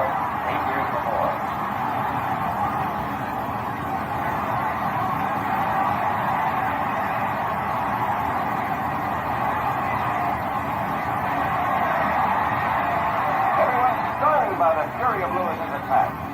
8 years before. Everyone stunned by the fury of Lewis's attack.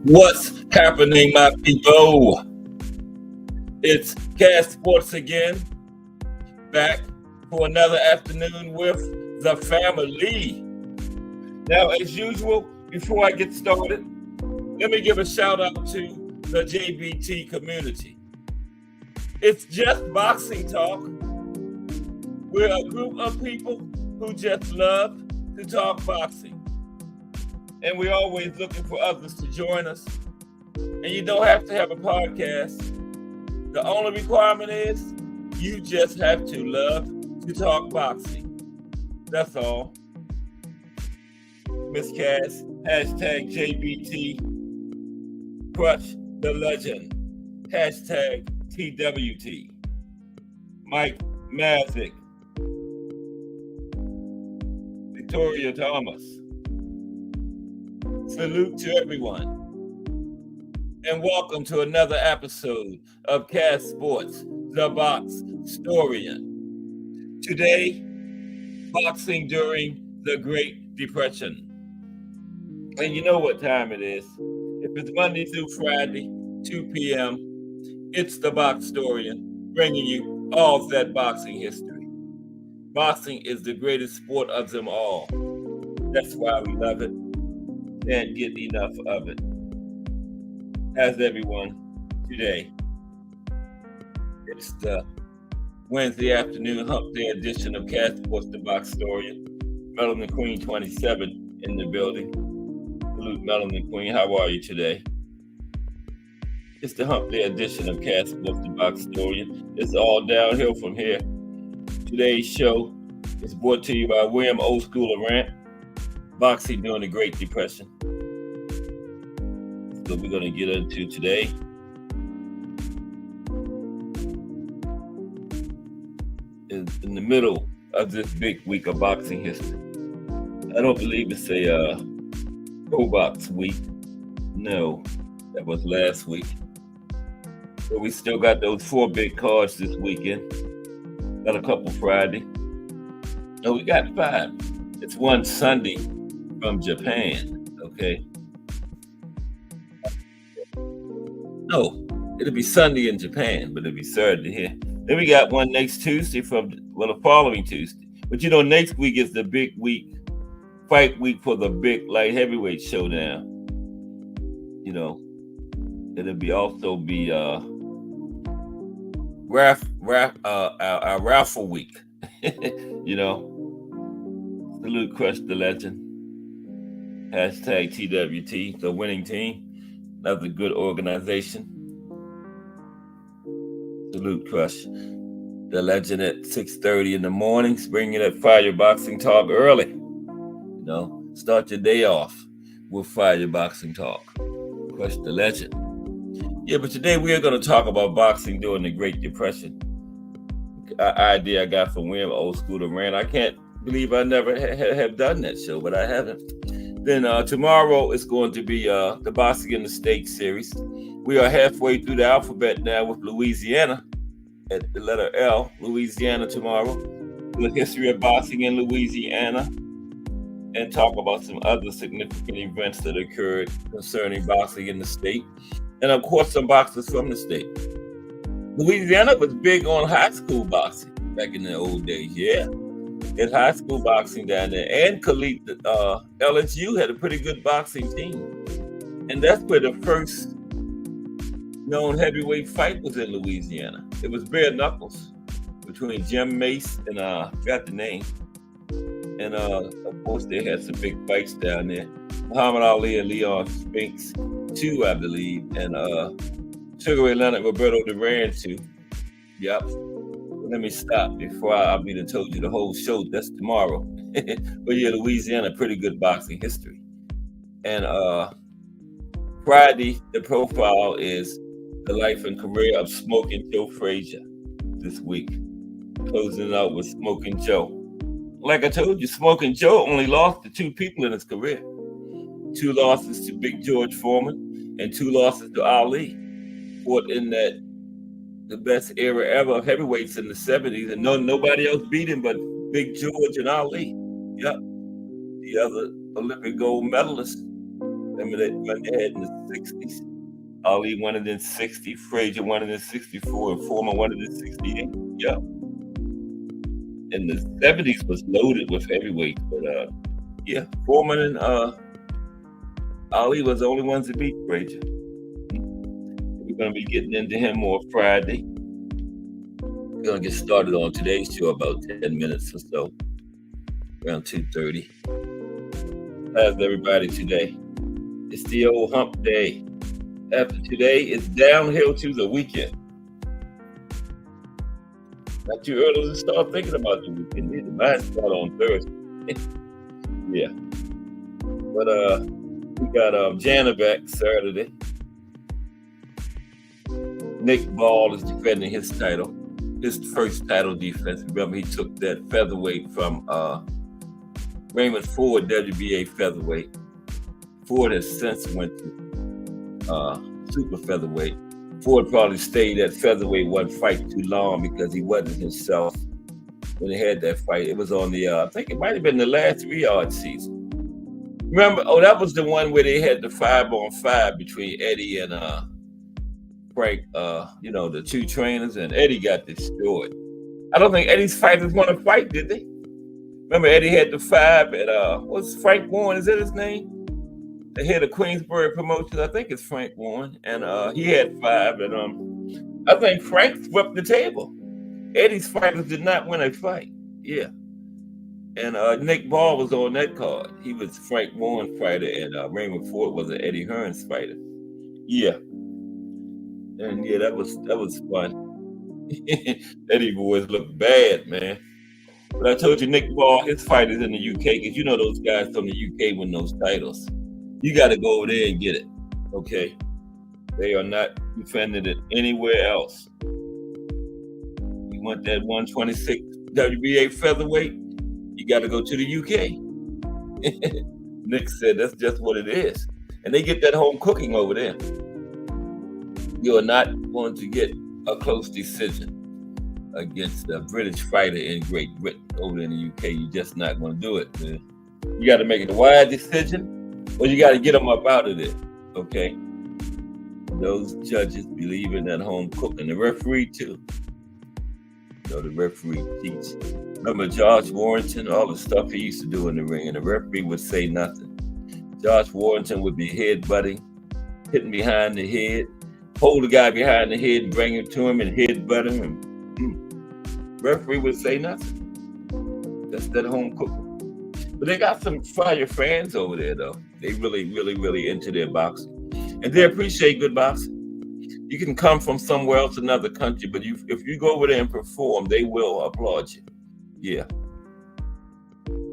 What's happening, my people? It's Cast Sports again, back for another afternoon with the family. Now, as usual, before I get started, let me give a shout out to the JBT community. It's just boxing talk. We're a group of people who just love to talk boxing. And we're always looking for others to join us. And you don't have to have a podcast. The only requirement is you just have to love to talk boxing. That's all. Miss Cass, hashtag JBT, Crush the Legend, hashtag TWT. Mike Mazik, Victoria Thomas. Salute to everyone, and welcome to another episode of Cast Sports, the Box Historian. Today, boxing during the Great Depression. And you know what time it is. If it's Monday through Friday, 2 p.m., it's the Box Historian, bringing you all of that boxing history. Boxing is the greatest sport of them all. That's why we love it. Can't get enough of it. As everyone, today, it's the Wednesday afternoon hump day edition of Cast Sports, the Box Historian. Melanin Queen 27 in the building. Salute Melanin Queen. How are you today? It's the hump day edition of Cast Sports the Box Story. It's all downhill from here. Today's show is brought to you by William Old School Rant, boxing during the Great Depression. So we're going to get into today. In the middle of this big week of boxing history. I don't believe it's a Pro Box week. No, that was last week. But we still got those 4 big cards this weekend. Got a couple Friday. No, we got 5. It's one Sunday from Japan, okay? No, it'll be Sunday in Japan, but it'll be Saturday here. Then we got one next Tuesday the following Tuesday. But next week is the big week, fight week for the big light heavyweight showdown. It'll also be our raffle week. Salute Crush the Legend. Hashtag TWT, the winning team. Another good organization. Salute Crush the Legend at 6:30 in the mornings, bringing that Fire Boxing Talk early. Start your day off with Fire Boxing Talk. Crush the Legend. Yeah, but today we are going to talk about boxing during the Great Depression. An idea I got from William Old School Rant. I can't believe I never have done that show, but I haven't. Then tomorrow is going to be the Boxing in the State series. We are halfway through the alphabet now with Louisiana at the letter L. Louisiana tomorrow. The history of boxing in Louisiana, and talk about some other significant events that occurred concerning boxing in the state. And of course, some boxers from the state. Louisiana was big on high school boxing back in the old days. Yeah, it's high school boxing down there. And LSU had a pretty good boxing team. And that's where the first known heavyweight fight was in Louisiana. It was bare knuckles between Jim Mace and I forgot the name. And of course, they had some big fights down there. Muhammad Ali and Leon Spinks, too, I believe. And Sugar Ray Leonard, Roberto Duran, too. Yep. Let me stop before I've been told you the whole show. That's tomorrow. But yeah, Louisiana, pretty good boxing history. And Friday, the profile is the life and career of Smoking Joe Frazier this week. Closing out with Smoking Joe. Like I told you, Smoking Joe only lost to 2 people in his career. 2 losses to Big George Foreman and 2 losses to Ali. Fought in the best era ever of heavyweights in the 70s, and nobody else beat him but Big George and Ali. Yep. The other Olympic gold medalists. Remember that when they had in the 60s. Ali won it in 60, Frazier won it in 64, and Foreman won it in 68. Yep. And the 70s was loaded with heavyweights, but Foreman and Ali was the only ones that beat Frazier. We're going to be getting into him more Friday. We're going to get started on today's show about 10 minutes or so, around 2:30. How's everybody today? It's the old hump day. After today, it's downhill to the weekend. Not too early to start thinking about the weekend either. Mine start on Thursday. Yeah. But we got Jana back Saturday. Nick Ball is defending his title. His first title defense. Remember, he took that featherweight from Raymond Ford, WBA featherweight. Ford has since went to super featherweight. Ford probably stayed at featherweight one fight too long because he wasn't himself when he had that fight. It was on the, I think it might have been the last 3-yard season. Remember, that was the one where they had the 5-on-5 between Eddie and Frank, the 2 trainers, and Eddie got destroyed. I don't think Eddie's fighters want to fight, did they? Remember, Eddie had the 5 at, what's Frank Warren, is that his name? The head of Queensbury Promotions, I think it's Frank Warren, and he had 5, and I think Frank swept the table. Eddie's fighters did not win a fight. Yeah. And Nick Ball was on that card. He was Frank Warren's fighter, and Raymond Ford was an Eddie Hearn's fighter. Yeah. And yeah, that was fun. Eddie boys look bad, man. But I told you Nick Ball, his fight is in the UK because you know those guys from the UK win those titles. You got to go over there and get it. Okay, they are not defending it anywhere else. You want that 126 WBA featherweight? You got to go to the UK. Nick said that's just what it is, and they get that home cooking over there. You are not going to get a close decision against a British fighter in Great Britain over in the UK. You're just not going to do it, man. You got to make it a wide decision, or you got to get them up out of there, okay? Those judges believe in that home cooking. The referee, too. You know, the referee cheats. Remember Josh Warrington, all the stuff he used to do in the ring, and the referee would say nothing. Josh Warrington would be headbutting, hitting behind the head, hold the guy behind the head and bring him to him and headbutt him. And referee would say nothing. That's that home cooking. But they got some fire fans over there, though. They really into their boxing. And they appreciate good boxing. You can come from somewhere else, another country, but if you go over there and perform, they will applaud you. Yeah.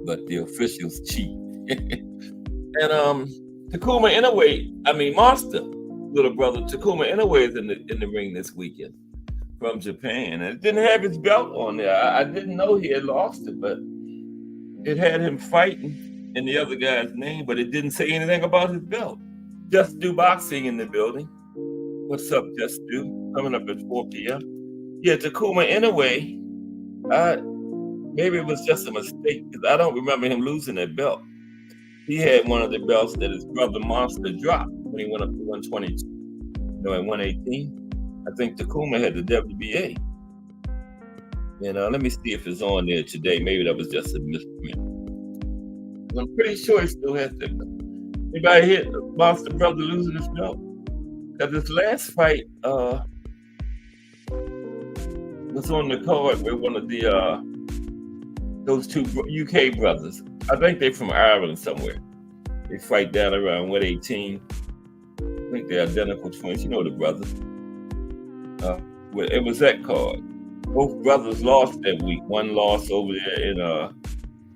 But the officials cheat. And Takuma Inoue, Monster, little brother Takuma Inoue is in the ring this weekend from Japan. And it didn't have his belt on there. I didn't know he had lost it, but it had him fighting in the other guy's name, but it didn't say anything about his belt. Just Do Boxing in the building. What's up, Just Do? Coming up at 4 p.m. Yeah, Takuma Inoue, maybe it was just a mistake because I don't remember him losing that belt. He had one of the belts that his brother Monster dropped when he went up to 122. At 118, I think Takuma had the WBA. And let me see if it's on there today. Maybe that was just a misprint. I'm pretty sure he still has that belt. Anybody hit Monster brother losing his belt? Because his last fight was on the card with one of those two UK brothers. I think they're from Ireland somewhere. They fight down around 118. I think they're identical twins. You know the brothers. It was that card. Both brothers lost that week. One lost over there in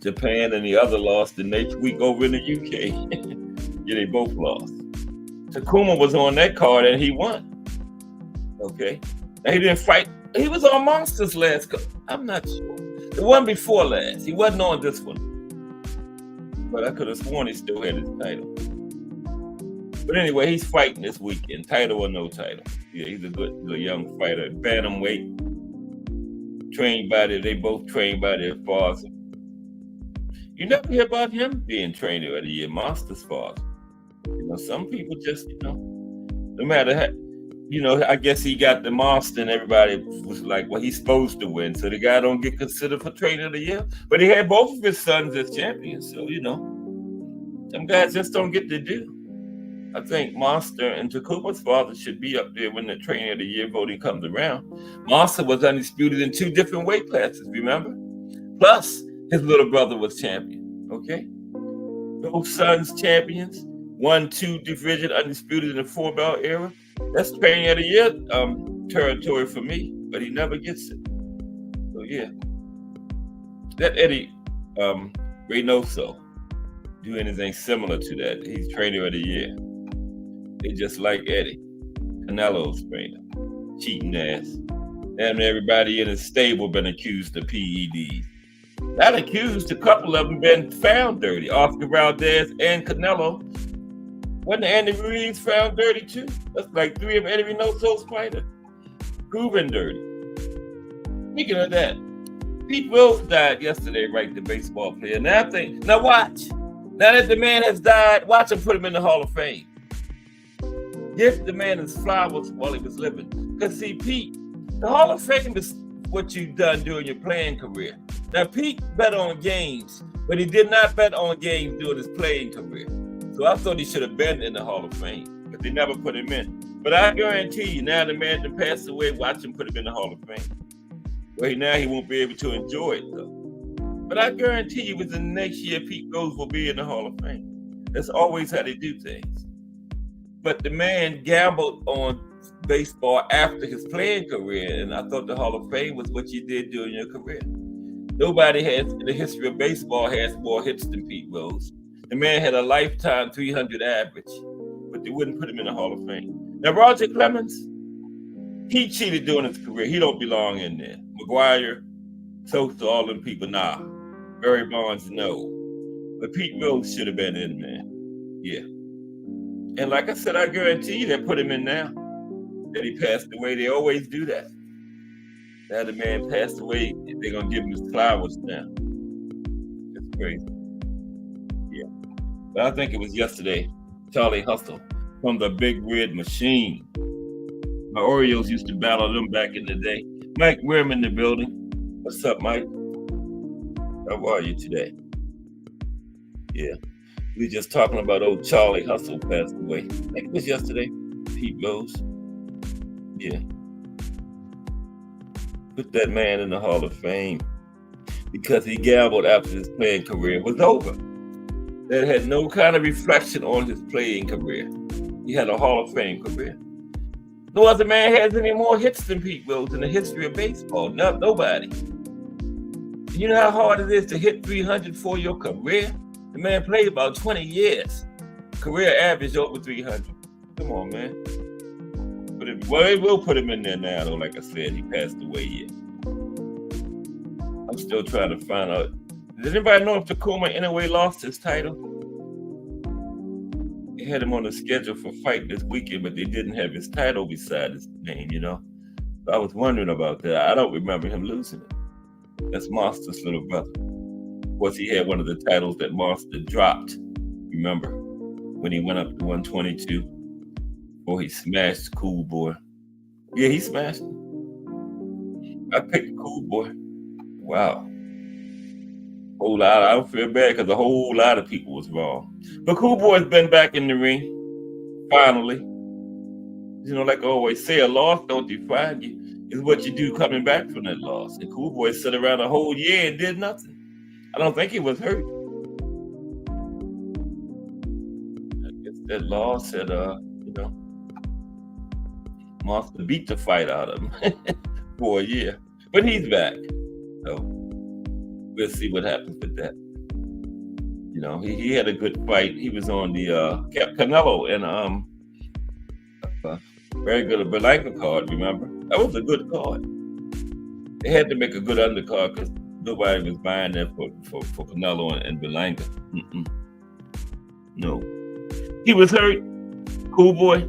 Japan, and the other lost the next week over in the UK. Yeah, they both lost. Takuma was on that card and he won. Okay. Now he didn't fight. He was on Monster's last card. I'm not sure. The one before last. He wasn't on this one. But I could have sworn he still had his title. But anyway, he's fighting this weekend. Title or no title. Yeah, he's a good young fighter. Bantamweight. They both trained by their father. You never hear about him being trainer of the year, Monster's father. Some people just, no matter how, I guess he got the Monster and everybody was like, well, he's supposed to win. So the guy don't get considered for trainer of the year. But he had both of his sons as champions. So, some guys just don't get the due. I think Monster and Takuma's father should be up there when the trainer of the year voting comes around. Monster was undisputed in 2 different weight classes, remember? Plus, his little brother was champion, okay? Both sons champions. 1-2 division undisputed in the 4-belt era. That's trainer of the year territory for me, but he never gets it. So yeah, that Eddie Reynoso do anything similar to that? He's trainer of the year. They just like Eddie, Canelo's trainer, cheating ass. Damn, everybody in his stable been accused of PEDs. Not accused, a couple of them been found dirty. Oscar Valdez and Canelo. Wasn't Andy Ruiz found dirty too? That's like 3 of Eddie Reynoso's fighters. Proven dirty. Speaking of that, Pete Rose died yesterday, right? The baseball player. Now watch. Now that the man has died, watch him put him in the Hall of Fame. Give the man his flowers while he was living. Because see, Pete, the Hall of Fame is what you've done during your playing career. Now, Pete bet on games, but he did not bet on games during his playing career. So I thought he should have been in the Hall of Fame, but they never put him in. But I guarantee you, now the man that passed away, watch him put him in the Hall of Fame. Well, now he won't be able to enjoy it, though. But I guarantee you, within the next year, Pete Rose will be in the Hall of Fame. That's always how they do things. But the man gambled on baseball after his playing career, and I thought the Hall of Fame was what you did during your career. Nobody has in the history of baseball has more hits than Pete Rose. The man had a lifetime 300 average, but they wouldn't put him in the Hall of Fame. Now, Roger Clemens, he cheated during his career. He don't belong in there. McGuire, Sosa, all them people, nah. Barry Bonds, no. But Pete Rose should have been in there. Yeah. And like I said, I guarantee you they put him in now. That he passed away. They always do that. Now the man passed away, they're going to give him his flowers now. It's crazy. Yeah. But I think it was yesterday, Charlie Hustle from the Big Red Machine. My Orioles used to battle them back in the day. Mike Weirman in the building. What's up, Mike? How are you today? Yeah. We just talking about old Charlie Hustle passed away. I think it was yesterday. Pete Rose. Yeah. Put that man in the Hall of Fame because he gambled after his playing career was over. That had no kind of reflection on his playing career. He had a Hall of Fame career. No other man has any more hits than Pete Rose in the history of baseball. Nobody. You know how hard it is to hit 300 for your career? The man played about 20 years. Career average over 300. Come on, man. But they will put him in there now, though. Like I said, he passed away yet. I'm still trying to find out. Does anybody know if Tacoma anyway lost his title? They had him on the schedule for fight this weekend, but they didn't have his title beside his name, you know? So I was wondering about that. I don't remember him losing it. That's Monster's little brother. Of course, he had one of the titles that Monster dropped. Remember when he went up to 122 before he smashed Cool Boy? Yeah, he smashed him. I picked Cool Boy. Wow. Whole lot. I don't feel bad because a whole lot of people was wrong. But Cool Boy's been back in the ring, finally. You know, like I always say, a loss don't define you. It's what you do coming back from that loss. And Cool Boy sat around a whole year and did nothing. I don't think he was hurt. I guess that loss had, Monster beat the fight out of him for a year. But he's back. So we'll see what happens with that. You know, he had a good fight. He was on the Canelo and very good Berlanga card, remember? That was a good card. They had to make a good undercard because nobody was buying that for Canelo and Berlanga. No. He was hurt. Cool Boy.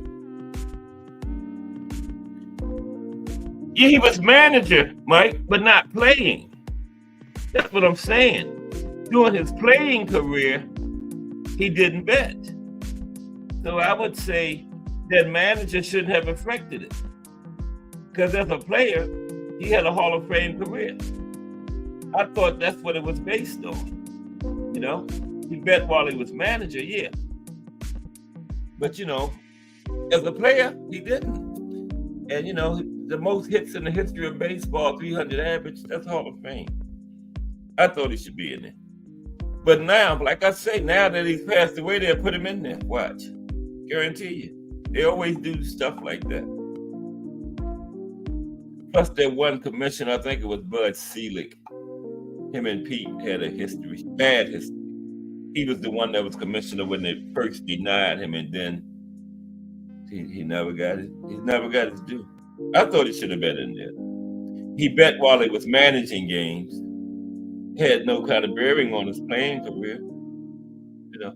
Yeah, he was manager, Mike, but not playing. That's what I'm saying. During his playing career, he didn't bet. So I would say that manager shouldn't have affected it. Because as a player, he had a Hall of Fame career. I thought that's what it was based on. You know, he bet while he was manager, yeah. But, you know, as a player, he didn't. And, you know, the most hits in the history of baseball, 300 average, that's Hall of Fame. I thought he should be in there. But now, like I say, now that he's passed away, they'll put him in there. Watch. Guarantee you. They always do stuff like that. Plus, that one commissioner, I think it was Bud Selig. Him and Pete had a history, bad history. He was the one that was commissioner when they first denied him, and then he never got it. He never got his due. I thought he should have been in there. He bet while he was managing games. Had no kind of bearing on his playing career. You know,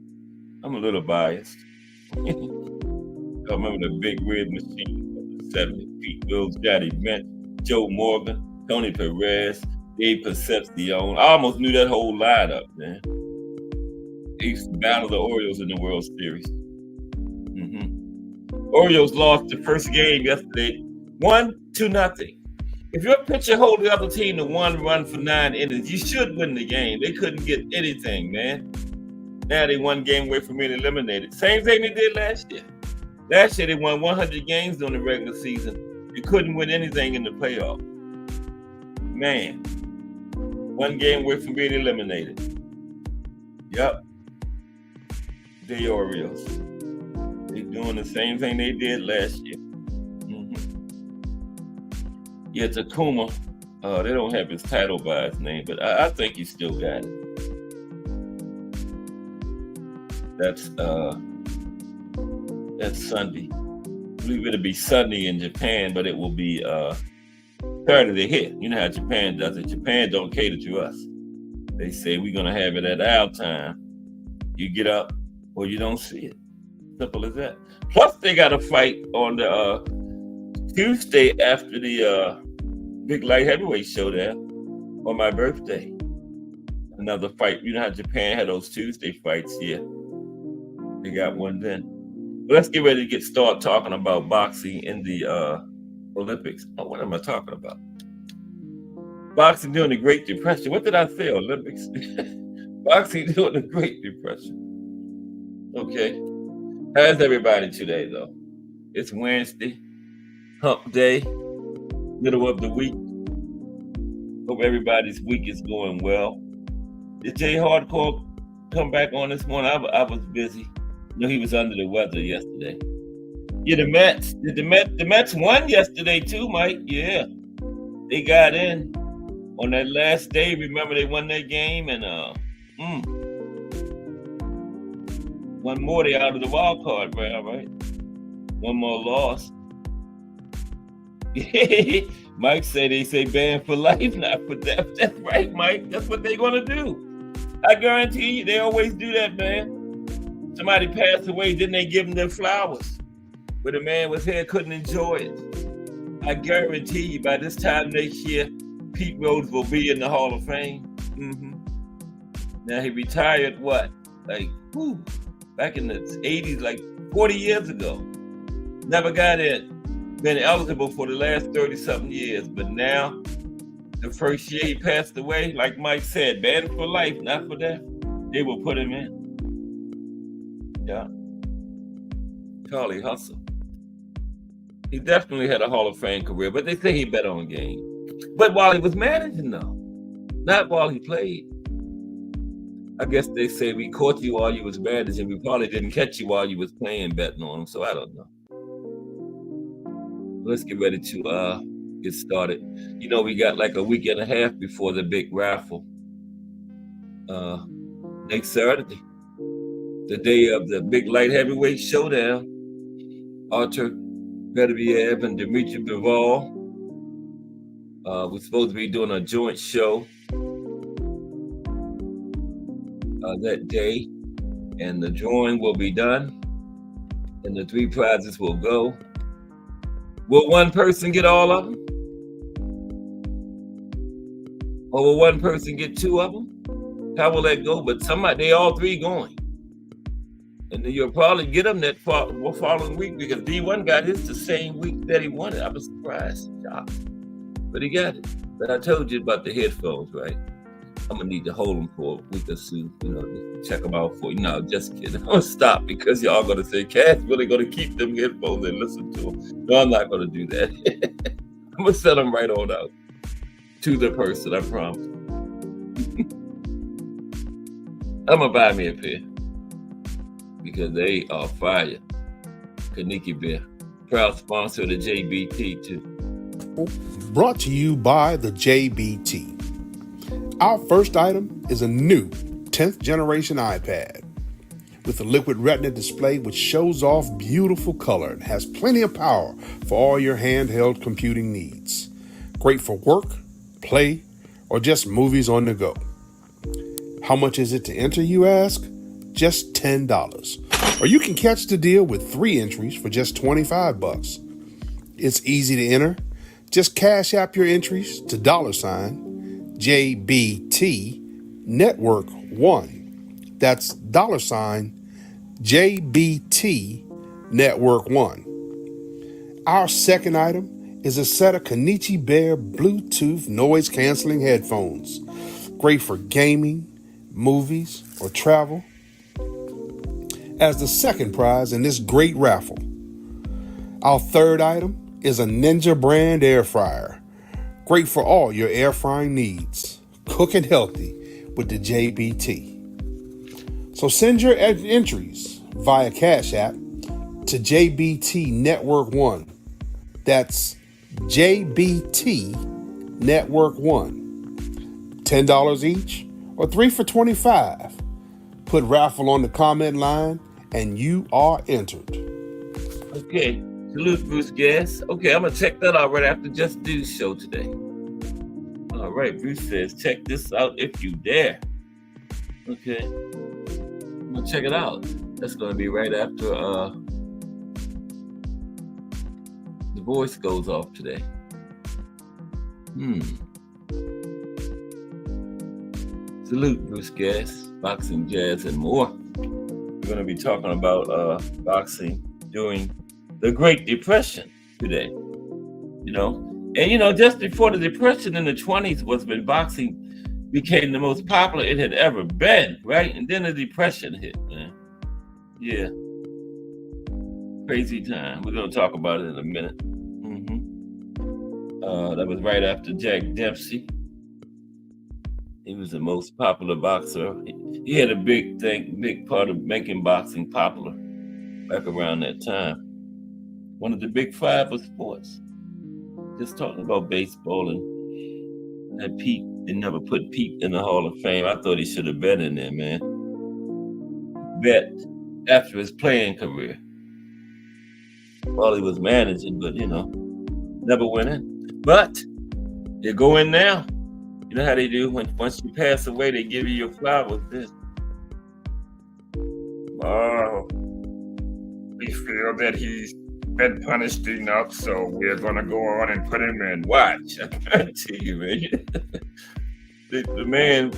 I'm a little biased. I remember the Big Red Machine of the 70s. Pete Rose, Johnny Bench, Joe Morgan, Tony Perez, Dave Concepcion. I almost knew that whole lineup, man. They used to battle the Orioles in the World Series. Orioles lost the first game yesterday, 1-0. If your pitcher hold the other team to 1 run for 9 innings, you should win the game. They couldn't get anything, man. Now they 1 game away from being eliminated. Same thing they did last year. Last year they won 100 games during the regular season. They couldn't win anything in the playoff. Man, 1 game away from being eliminated. Yep. The Orioles. They're doing the same thing they did last year. Yeah, Takuma. They don't have his title by his name, but I think he still got it. That's Sunday. I believe it'll be Sunday in Japan, but it will be Saturday here. You know how Japan does it. Japan don't cater to us. They say we're gonna have it at our time. You get up or you don't see it. Simple as that. Plus, they got a fight on the Tuesday after the big light heavyweight showdown on my birthday. Another fight. You know how Japan had those Tuesday fights? Yeah, they got one then. But let's get ready to start talking about boxing in the Olympics. Oh, what am I talking about? Boxing during the Great Depression. What did I say? Olympics? Boxing during the Great Depression. Okay. How's everybody today, though? It's Wednesday, hump day, middle of the week. Hope everybody's week is going well. Did Jay Hardcore come back on this morning? I was busy. You know, he was under the weather yesterday. Yeah, the Mets. The Mets won yesterday too, Mike. Yeah. They got in on that last day. Remember they won that game and one more, they out of the wild card round, right? One more loss. Mike said they say banned for life, not for death. That's right, Mike. That's what they're gonna do. I guarantee you, they always do that, man. Somebody passed away, didn't they give them their flowers? But the man was here, couldn't enjoy it. I guarantee you, by this time next year, Pete Rose will be in the Hall of Fame. Now he retired, back in the 80s, like 40 years ago. Never got in. Been eligible for the last 30-something years, but now, the first year he passed away, like Mike said, banned for life, not for death. They will put him in. Yeah. Charlie Hustle. He definitely had a Hall of Fame career, but they say he bet on game. But while he was managing, though, not while he played. I guess they say we caught you while you was managing. We probably didn't catch you while you was playing, betting on him. So I don't know. Let's get ready to get started. You know, we got like a week and a half before the big raffle. Next Saturday, the day of the big light heavyweight showdown. Artur Beterbiev and Dmitry Bivol. We're supposed to be doing a joint show that day, and the drawing will be done, and the 3 prizes will go. Will one person get all of them? Or will one person get 2 of them? How will that go? But they all 3 going. And then you'll probably get them that following week because D1 got his the same week that he won it. I was surprised, shocked. But he got it. But I told you about the headphones, right? I'm going to need to hold them for a week or two, just check them out for you. No, just kidding. I'm going to stop because y'all going to say, Cass really going to keep them headphones and listen to them. No, I'm not going to do that. I'm going to send them right on out to the person, I promise. I'm going to buy me a pair because they are fire. Kaniki Bear, proud sponsor of the JBT too. Brought to you by the JBT. Our first item is a new 10th generation iPad with a liquid retina display which shows off beautiful color and has plenty of power for all your handheld computing needs. Great for work, play, or just movies on the go. How much is it to enter, you ask? Just $10. Or you can catch the deal with 3 entries for just $25. It's easy to enter. Just cash app your entries to $JBT Network 1. That's $JBT Network 1. Our second item is a set of Kanichi Bear Bluetooth noise canceling headphones. Great for gaming, movies, or travel. As the second prize in this great raffle. Our third item is a Ninja brand air fryer. Great for all your air frying needs. Cooking healthy with the JBT. So send your entries via Cash App to JBT Network 1. That's JBT Network 1. $10 each or 3 for $25. Put raffle on the comment line and you are entered. Okay, salute Bruce Gas. Okay, I'm gonna check that out right after Just Du's show today. All right, Bruce says, check this out if you dare. Okay, I'm gonna check it out. That's gonna be right after the voice goes off today. Salute Bruce Gas, boxing, jazz, and more. We're gonna be talking about boxing during the Great Depression today. Just before the Depression in the 20s was when boxing became the most popular it had ever been, right? And then the Depression hit, man. Yeah. Crazy time. We're going to talk about it in a minute. That was right after Jack Dempsey. He was the most popular boxer. He had a big part of making boxing popular back around that time. One of the big five of sports. Just talking about baseball and Pete. They never put Pete in the Hall of Fame. I thought he should have been in there, man. Bet after his playing career. While he was managing, but never went in. But you go in now. You know how they do once you pass away, they give you your flowers. Oh, we feel that he's been punished enough, so we're gonna go on and put him in. Watch, I tell you, man. The man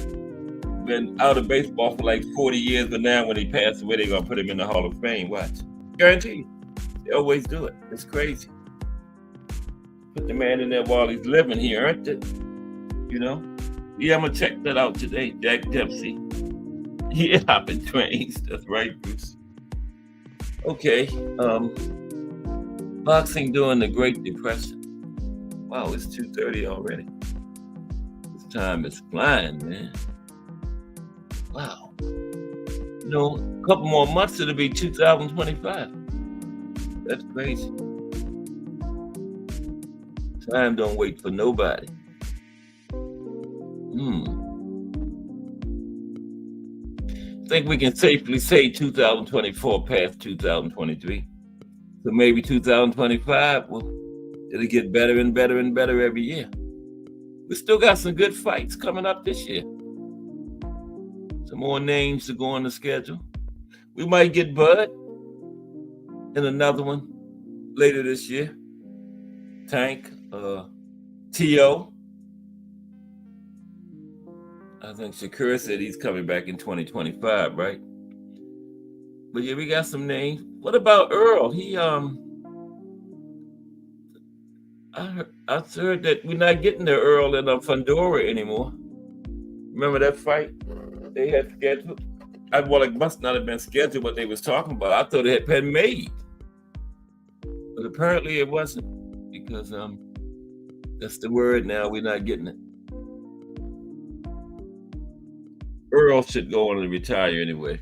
been out of baseball for like 40 years, but now when he passed away, they're gonna put him in the Hall of Fame. Watch, guarantee you. They always do it. It's crazy. Put the man in there while he's living. He earned it. Yeah, I'm gonna check that out today. Jack Dempsey. Yeah, hopping trains. That's right, Bruce. Okay. Boxing during the Great Depression. Wow, it's 2:30 already. This time is flying, man. Wow. A couple more months, it'll be 2025. That's crazy. Time don't wait for nobody. I think we can safely say 2024 past 2023. So maybe 2025, it'll get better and better and better every year. We still got some good fights coming up this year. Some more names to go on the schedule. We might get Bud in another one later this year. Tank, T.O. I think Shakur said he's coming back in 2025, right? But yeah, we got some names. What about Earl? He I heard that we're not getting the Earl in Fundora anymore. Remember that fight they had scheduled? It must not have been scheduled what they was talking about. I thought it had been made. But apparently it wasn't, because that's the word now, we're not getting it. Earl should go on and retire anyway.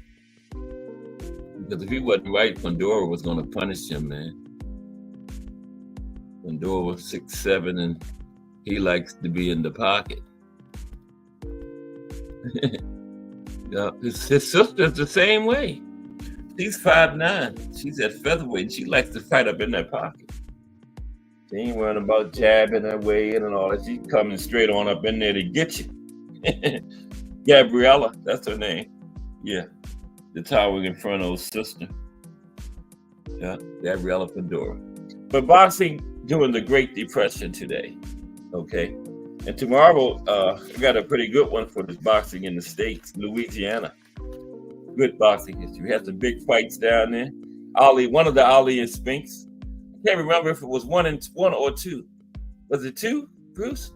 Because if he wasn't right, Fundora was going to punish him, man. Fundora was 6'7", and he likes to be in the pocket. His sister's the same way. She's 5'9". She's at featherweight. She likes to fight up in that pocket. She ain't worrying about jabbing her way in and all that. She's coming straight on up in there to get you. Gabriella, that's her name. Yeah, the Towering Inferno's sister. Yeah, Gabriella Fedora. But boxing during the Great Depression today, okay? And tomorrow, we got a pretty good one for this boxing in the States, Louisiana. Good boxing history. We had some big fights down there. One of the Ali and Spinks. I can't remember if it was one or two. Was it two, Bruce?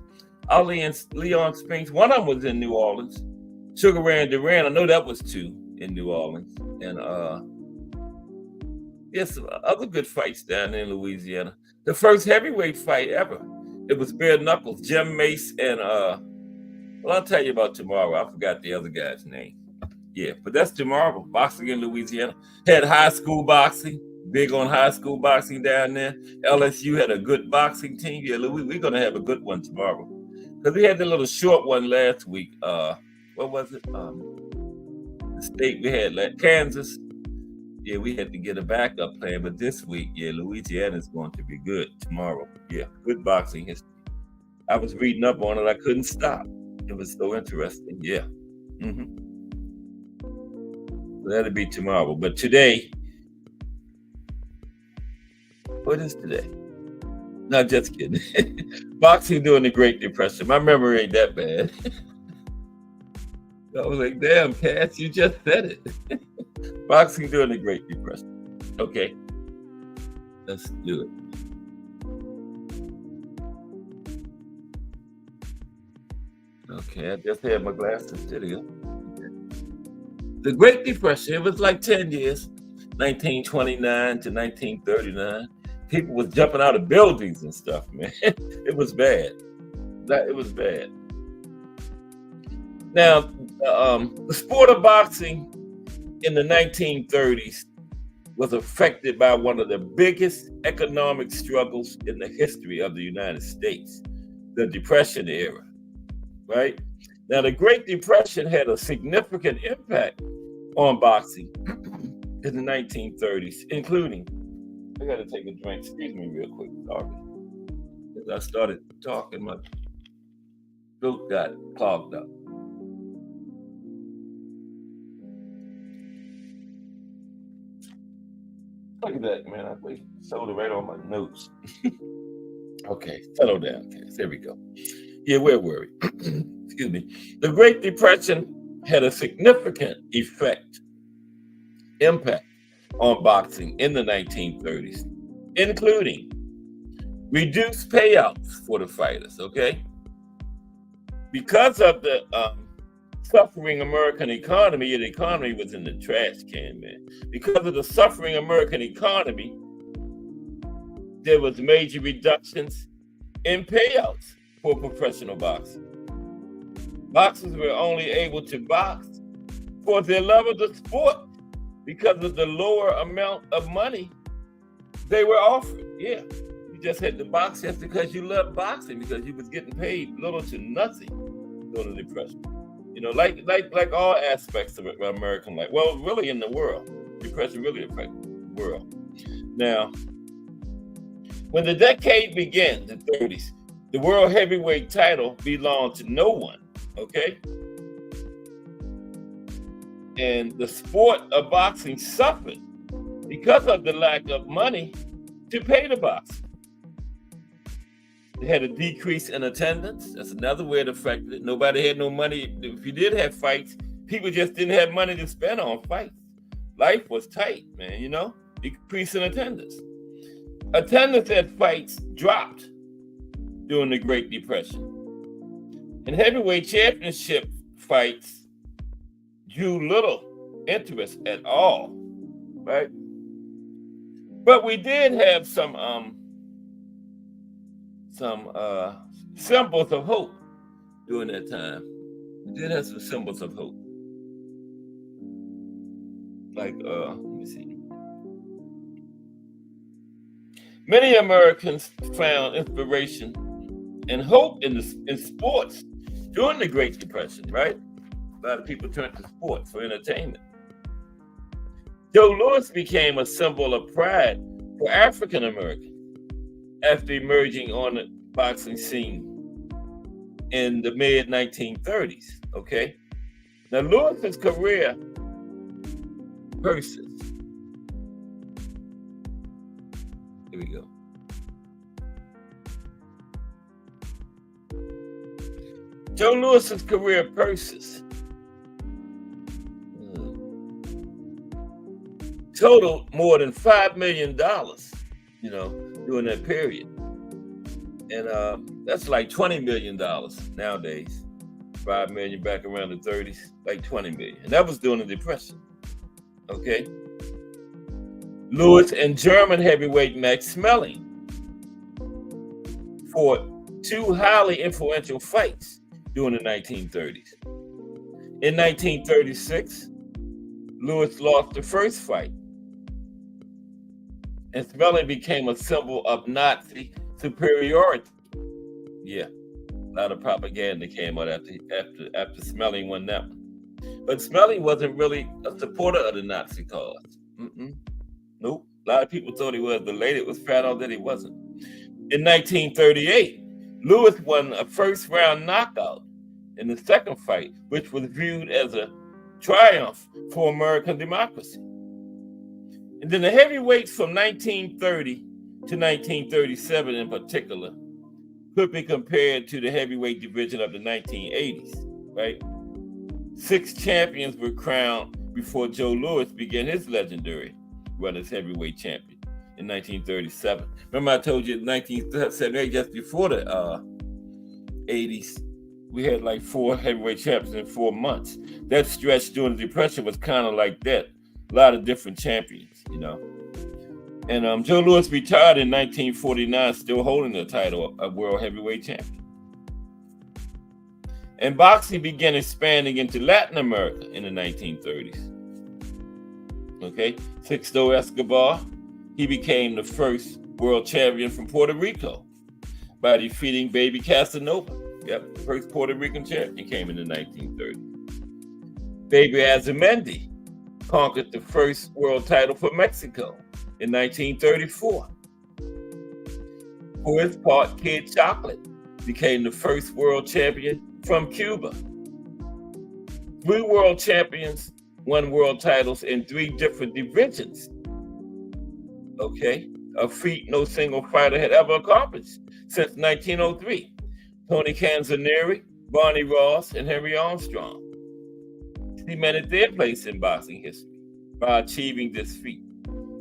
Ali and Leon Spinks. One of them was in New Orleans. Sugar Ray and Duran, I know that was two in New Orleans. And some other good fights down there in Louisiana. The first heavyweight fight ever. It was bare knuckles, Jim Mace and I'll tell you about tomorrow. I forgot the other guy's name. Yeah, but that's tomorrow. Boxing in Louisiana. Had high school boxing, big on high school boxing down there. LSU had a good boxing team. Yeah, we're gonna have a good one tomorrow. Because we had the little short one last week. What was it? The state we had, like Kansas. Yeah, we had to get a backup plan. But this week, yeah, Louisiana is going to be good tomorrow. Yeah, good boxing history. I was reading up on it. I couldn't stop. It was so interesting. Yeah. So that'll be tomorrow. But today, what is today? No, just kidding. Boxing during the Great Depression. My memory ain't that bad. I was like, damn, Cass, you just said it. Boxing during the Great Depression. Okay. Let's do it. Okay, I just had my glasses. There you go. The Great Depression, it was like 10 years, 1929 to 1939. People was jumping out of buildings and stuff, man. It was bad. It was bad. Now, the sport of boxing in the 1930s was affected by one of the biggest economic struggles in the history of the United States, the Depression era, right? Now, the Great Depression had a significant impact on boxing in the 1930s, including, I got to take a drink. Excuse me real quick, sorry. As I started talking, my throat got clogged up. Look at that, man. I put soda right on my nose. Okay, settle down, Cass. There we go. Yeah, where were we? Excuse me. The Great Depression had a significant impact on boxing in the 1930s, including reduced payouts for the fighters, okay? Because of the suffering American economy, the economy was in the trash can, man. Because of the suffering American economy, there was major reductions in payouts for professional boxing. Boxers were only able to box for their love of the sport because of the lower amount of money they were offered. Yeah, you just had to box just because you loved boxing, because you was getting paid little to nothing during the Depression. You know, like all aspects of American life. Well, really in the world, Depression really affected the world. Now, when the decade began, the 30s, the world heavyweight title belonged to no one, okay? And the sport of boxing suffered because of the lack of money to pay the boxers. They had a decrease in attendance. That's another way it affected it. Nobody had no money. If you did have fights, people just didn't have money to spend on fights. Life was tight, man, you know? Decrease in attendance. Attendance at fights dropped during the Great Depression. And heavyweight championship fights drew little interest at all, right? But we did have some symbols of hope during that time. We did have some symbols of hope. Like, let me see. Many Americans found inspiration and hope in sports during the Great Depression, right? A lot of people turned to sports for entertainment. Joe Louis became a symbol of pride for African Americans after emerging on the boxing scene in the mid-1930s, okay? Now, Lewis's career persists. Here we go. Joe Louis's career persists. Totaled more than $5 million, you know, during that period. And that's like $20 million nowadays. 5 million back around the 30s, like 20 million. And that was during the Depression. Okay. Louis and German heavyweight Max Schmeling fought two highly influential fights during the 1930s. In 1936, Louis lost the first fight And Smelling became a symbol of Nazi superiority. Yeah, a lot of propaganda came out after Smelling won that one. But Smelling wasn't really a supporter of the Nazi cause. Nope. A lot of people thought he was, but later it was found out that he wasn't. In 1938, Lewis won a first-round knockout in the second fight, which was viewed as a triumph for American democracy. And then the heavyweights from 1930 to 1937 in particular could be compared to the heavyweight division of the 1980s, right? 6 champions were crowned before Joe Louis began his legendary run as heavyweight champion in 1937. Remember I told you in 1978, just before the 80s, we had like 4 heavyweight champions in 4 months. That stretch during the Depression was kind of like that. A lot of different champions, you know. And Joe Louis retired in 1949, still holding the title of World Heavyweight Champion. And boxing began expanding into Latin America in the 1930s. Okay, Sixto Escobar, he became the first world champion from Puerto Rico by defeating Baby Casanova. Yep, first Puerto Rican champion came in the 1930s. Baby Azumendi conquered the first world title for Mexico in 1934. For his part, Kid Chocolate became the first world champion from Cuba. 3 world champions won world titles in 3 different divisions. Okay, a feat no single fighter had ever accomplished since 1903. Tony Canzoneri, Barney Ross, and Henry Armstrong cemented their place in boxing history by achieving this feat.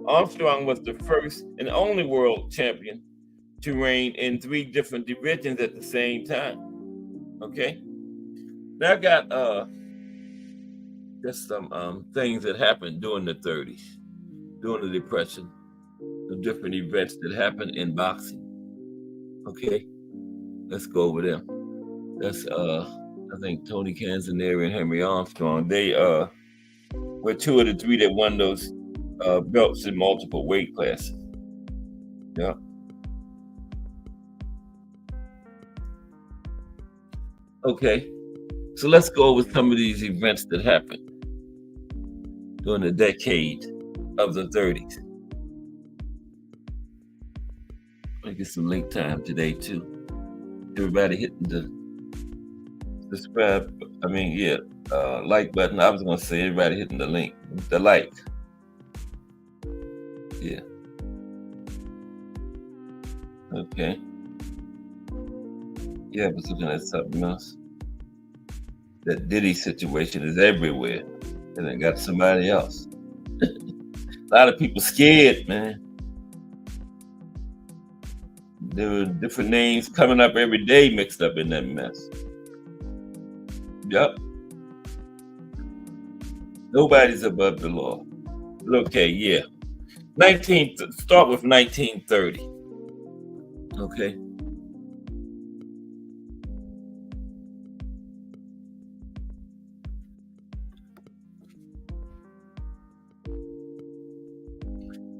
Armstrong was the first and only world champion to reign in 3 different divisions at the same time. Okay, now I got just some things that happened during the 30s, during the Depression, the different events that happened in boxing. Okay, let's go over them. That's I think Tony Canzoneri and Henry Armstrong. They were 2 of the 3 that won those belts in multiple weight classes. Yeah. Okay, so let's go over some of these events that happened during the decade of the 30s. I get some link time today too. Everybody hitting the subscribe. Like button. I was gonna say everybody hitting the link, the like. Yeah. Okay. Yeah, I was looking at something else. That Diddy situation is everywhere, and I got somebody else. A lot of people scared, man. There were different names coming up every day mixed up in that mess. Yep. Nobody's above the law. Okay, yeah. Start with 1930. Okay.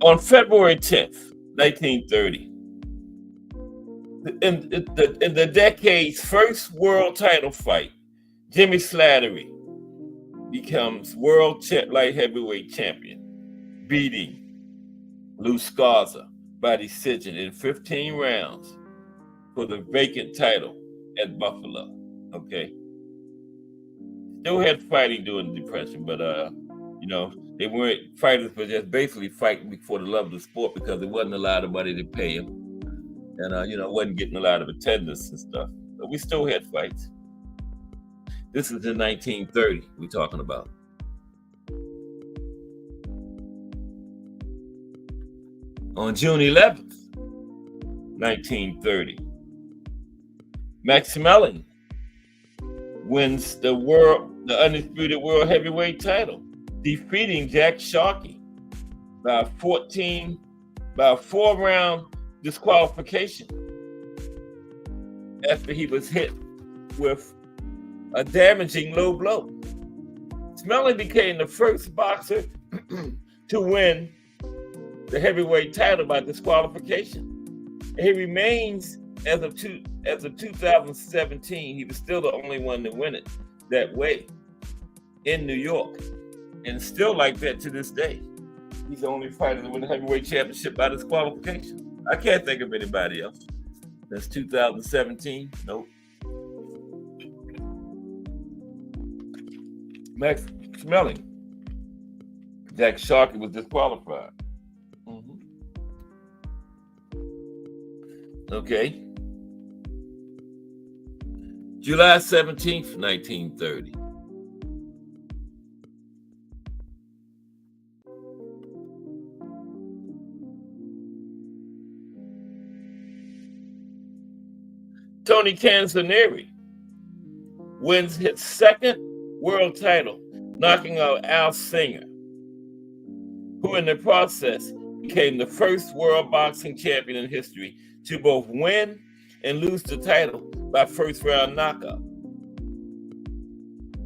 On February 10th, 1930, in the decade's first world title fight, Jimmy Slattery becomes world light heavyweight champion, beating Lou Scarza by decision in 15 rounds for the vacant title at Buffalo. Okay. Still had fighting during the Depression, but they weren't fighters, but just basically fighting for the love of the sport because there wasn't a lot of money to pay them, and wasn't getting a lot of attendance and stuff. But we still had fights. This is in 1930 we're talking about. On June 11th, 1930, Max Mellon wins the undisputed world heavyweight title, defeating Jack Sharkey by a 4-round disqualification after he was hit with a damaging low blow. Smelling became the first boxer to win the heavyweight title by disqualification. And he remains, as of 2017, he was still the only one to win it that way in New York. And still like that to this day. He's the only fighter to win the heavyweight championship by disqualification. I can't think of anybody else. That's 2017. Nope. Max Schmeling. Jack Sharkey was disqualified. Okay. July 17th, 1930. Tony Canzoneri wins his second world title, knocking out Al Singer, who in the process became the first world boxing champion in history to both win and lose the title by first round knockout.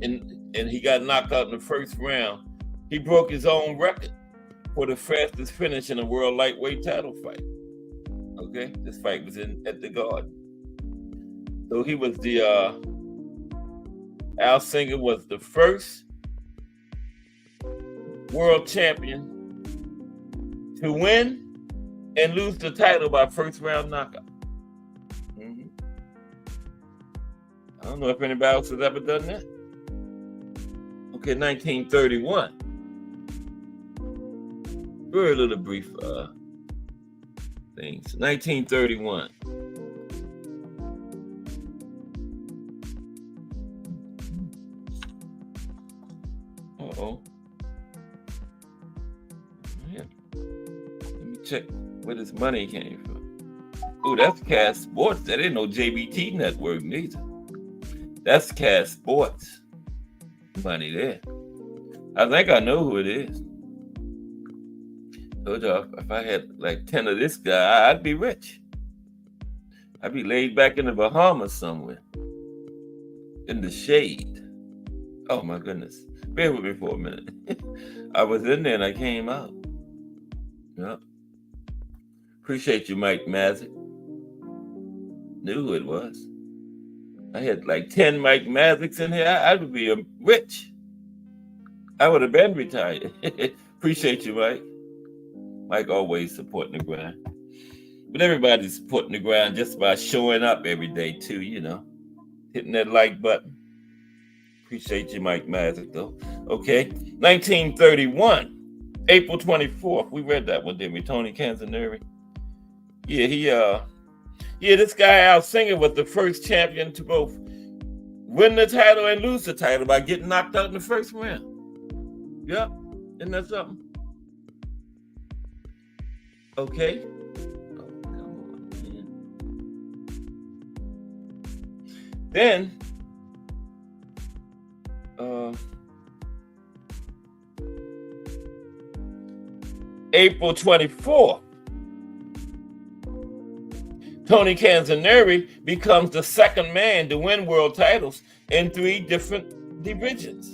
And he got knocked out in the first round. He broke his own record for the fastest finish in a world lightweight title fight. Okay, this fight was at the Garden. So he was Al Singer was the first world champion to win and lose the title by first round knockout. I don't know if anybody else has ever done that. Okay, 1931. Very little brief things. 1931. Uh-oh. Yeah. Let me check where this money came from. Oh, that's Cash Sports. That ain't no JBT network neither. That's Cash Sports money there. I think I know who it is. Told y'all, if I had like 10 of this guy, I'd be rich. I'd be laid back in the Bahamas somewhere. In the shade. Oh my goodness. Bear with me for a minute. I was in there and I came out. Yep. Appreciate you, Mike Mazik. Knew who it was. I had like 10 Mike Maziks in here. I would be rich. I would have been retired. Appreciate you, Mike. Mike always supporting the grind. But everybody's supporting the grind just by showing up every day too, you know. Hitting that like button. Appreciate you, Mike Mazik, though. Okay. 1931. April 24th. We read that one, didn't we? Tony Canzoneri. Yeah, this guy Al Singer was the first champion to both win the title and lose the title by getting knocked out in the first round. Yep. Isn't that something? Okay. Oh, come on, man. Then, April 24th, Tony Canzoneri becomes the second man to win world titles in 3 different divisions.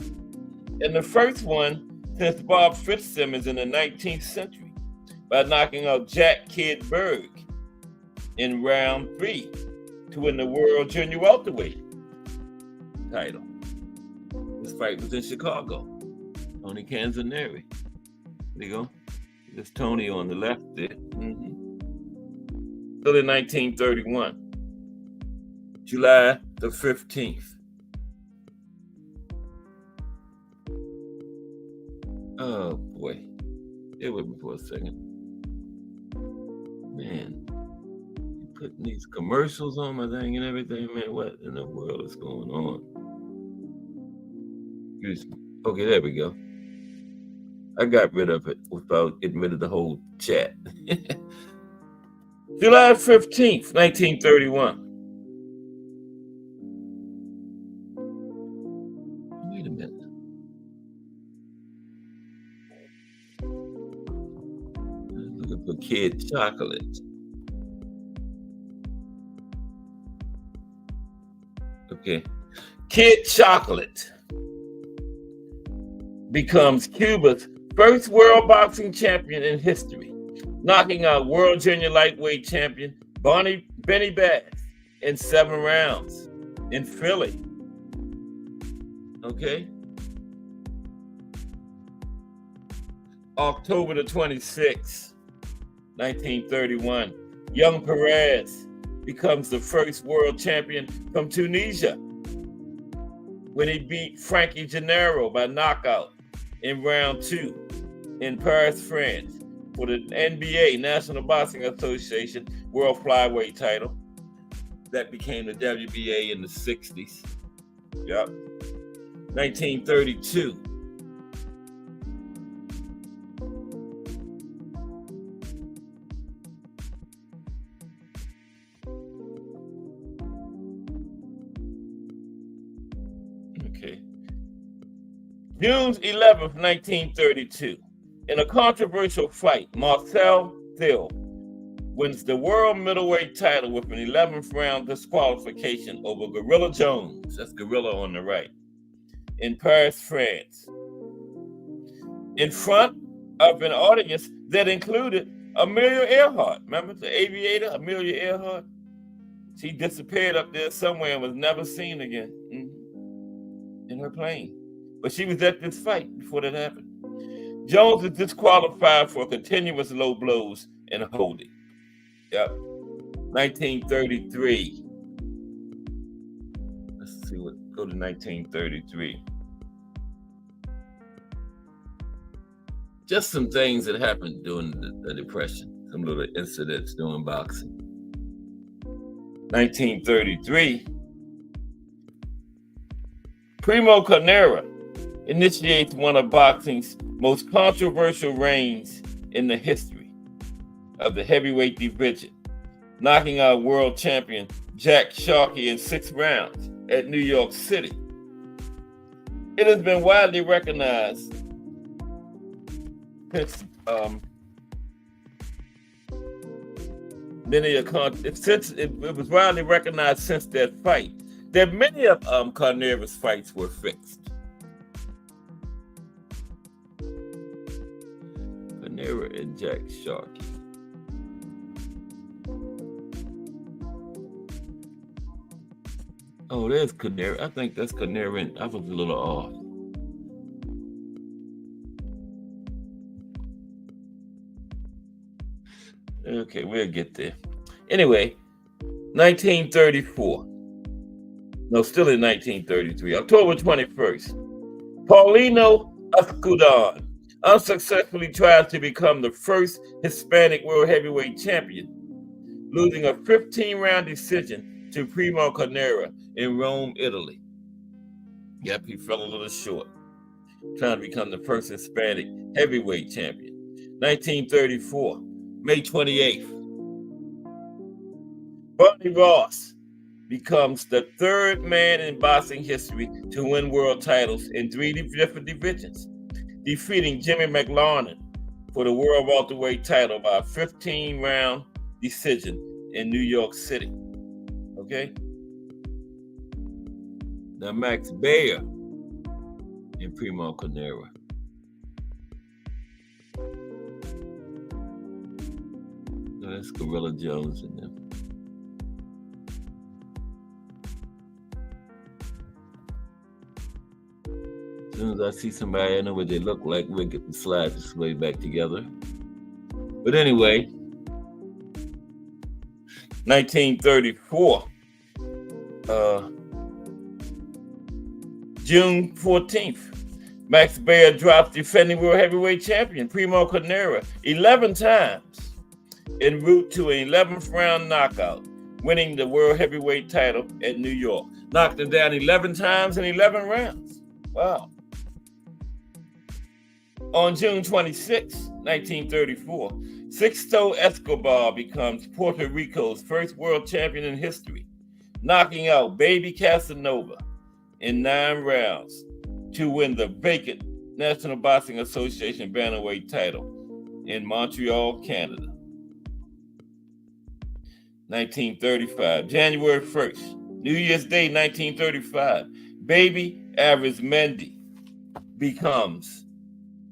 And the first one since Bob Fitzsimmons in the 19th century by knocking out Jack Kid Berg in round 3 to win the world junior welterweight title. This fight was in Chicago. Tony Canzoneri. There you go. There's Tony on the left there. Still in 1931, July the 15th. Oh boy. Stay with me for a second. Man, you putting these commercials on my thing and everything, man. What in the world is going on? Excuse me. Okay, there we go. I got rid of it without getting rid of the whole chat. July 15th, 1931. Wait a minute. I'm looking for Kid Chocolate. Okay. Kid Chocolate becomes Cuba's first world boxing champion in history knocking out world junior lightweight champion Benny Bass in 7 rounds in Philly. Okay. October the 26th, 1931, young Perez becomes the first world champion from Tunisia when he beat Frankie Gennaro by knockout in round 2 in Paris, France for the NBA, National Boxing Association, World Flyweight title. That became the WBA in the 60s. Yep. 1932. Okay. June 11th, 1932. In a controversial fight, Marcel Thiel wins the world middleweight title with an 11th round disqualification over Gorilla Jones. That's Gorilla on the right. In Paris, France. In front of an audience that included Amelia Earhart. Remember the aviator, Amelia Earhart? She disappeared up there somewhere and was never seen again in her plane. But she was at this fight before that happened. Jones is disqualified for continuous low blows and holding. Yep. 1933. Let's see what, go to 1933. Just some things that happened during the Depression, some little incidents during boxing. 1933. Primo Carnera initiates one of boxing's most controversial reigns in the history of the heavyweight division, knocking out world champion Jack Sharkey in 6 rounds at New York City. It has been widely recognized since it was widely recognized since that fight that many of Carnera's fights were fixed. Carnera and Jack Sharkey. Oh, there's Carnera. I think that's Carnera. And I was a little off. Okay, we'll get there. Anyway, 1934. No, still in 1933. October 21st. Paulino Escudon unsuccessfully tries to become the first Hispanic world heavyweight champion, losing a 15-round decision to Primo Carnera in Rome, Italy. Yep, he fell a little short, trying to become the first Hispanic heavyweight champion. 1934, May 28th. Barney Ross becomes the 3rd man in boxing history to win world titles in 3 different divisions, defeating Jimmy McLaurin for the world welterweight title by a 15-round decision in New York City. Okay? Now Max Baer and Primo Carnera. No, that's Gorilla Jones in them. As soon as I see somebody I know what they look like, we'll get the slides this way back together. But anyway, 1934, June 14th, Max Baer drops defending world heavyweight champion Primo Carnera 11 times en route to an 11th round knockout, winning the world heavyweight title at New York. Knocked him down 11 times in 11 rounds. Wow. On June 26, 1934, Sixto Escobar becomes Puerto Rico's first world champion in history, knocking out Baby Casanova in 9 rounds to win the vacant National Boxing Association bantamweight title in Montreal, Canada. 1935, January 1st, New Year's Day, 1935, Baby Arizmendi becomes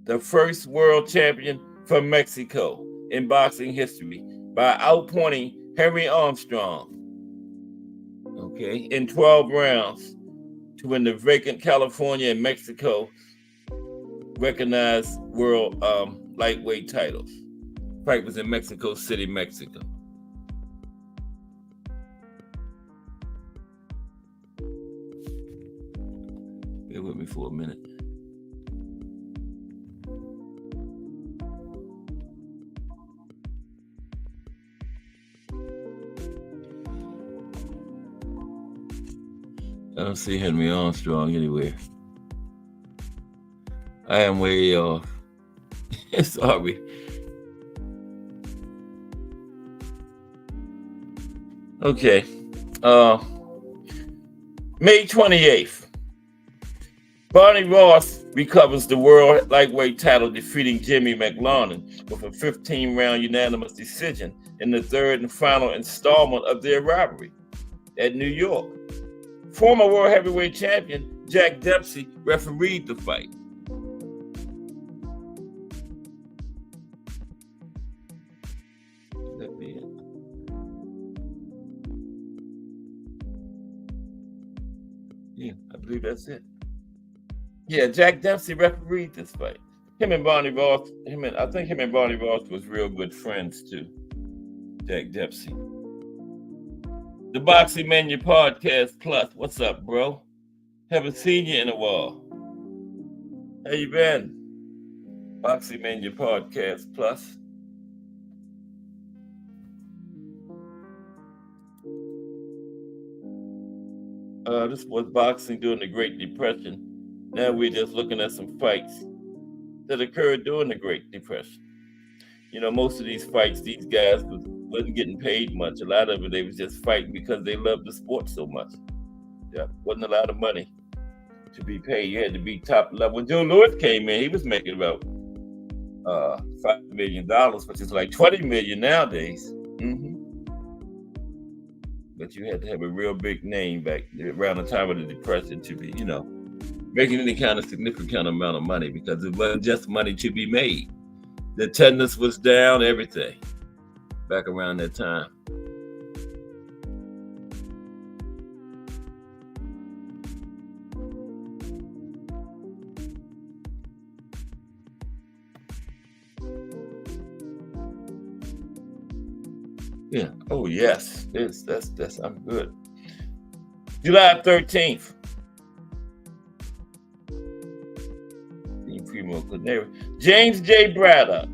the first world champion from Mexico in boxing history by outpointing Henry Armstrong, in 12 rounds to win the vacant California and Mexico recognized world lightweight titles. The fight was in Mexico City, Mexico. Bear with me for a minute. I don't see Henry Armstrong anywhere. I am way off. Sorry. Okay. May 28th. Barney Ross recovers the world lightweight title, defeating Jimmy McLaurin with a 15-round unanimous decision in the third and final installment of their rivalry at New York. Former world heavyweight champion Jack Dempsey refereed the fight. That be it? Yeah, I believe that's it. Yeah, Jack Dempsey refereed this fight. I think him and Barney Ross was real good friends too. Jack Dempsey. The Boxing Mania Podcast Plus. What's up, bro? Haven't seen you in a while. How you been? Boxing Mania Podcast Plus. This was boxing during the Great Depression. Now we're just looking at some fights that occurred during the Great Depression. You know, most of these fights, these guys wasn't getting paid much. A lot of it, they was just fighting because they loved the sport so much. Yeah, wasn't a lot of money to be paid. You had to be top level. When Joe Louis came in, he was making about $5 million, which is like $20 million nowadays. But you had to have a real big name back around the time of the Depression to be, making any kind of significant amount of money, because it wasn't just money to be made. The attendance was down, everything back around that time. Yeah. Oh yes. That's I'm good. July 13th. James J. Braddock,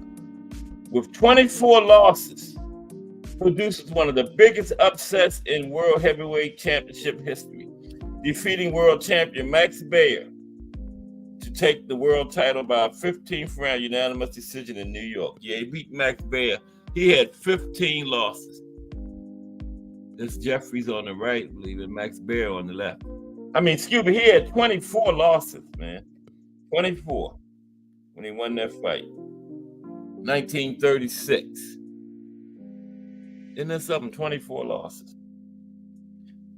with 24 losses, produces one of the biggest upsets in World Heavyweight Championship history, defeating world champion Max Baer to take the world title by a 15th round unanimous decision in New York. Yeah, he beat Max Baer. He had 15 losses. That's Jeffries on the right, I believe, and Max Baer on the left. He had 24 losses, man. 24 when he won that fight. 1936. Isn't that something? 24 losses.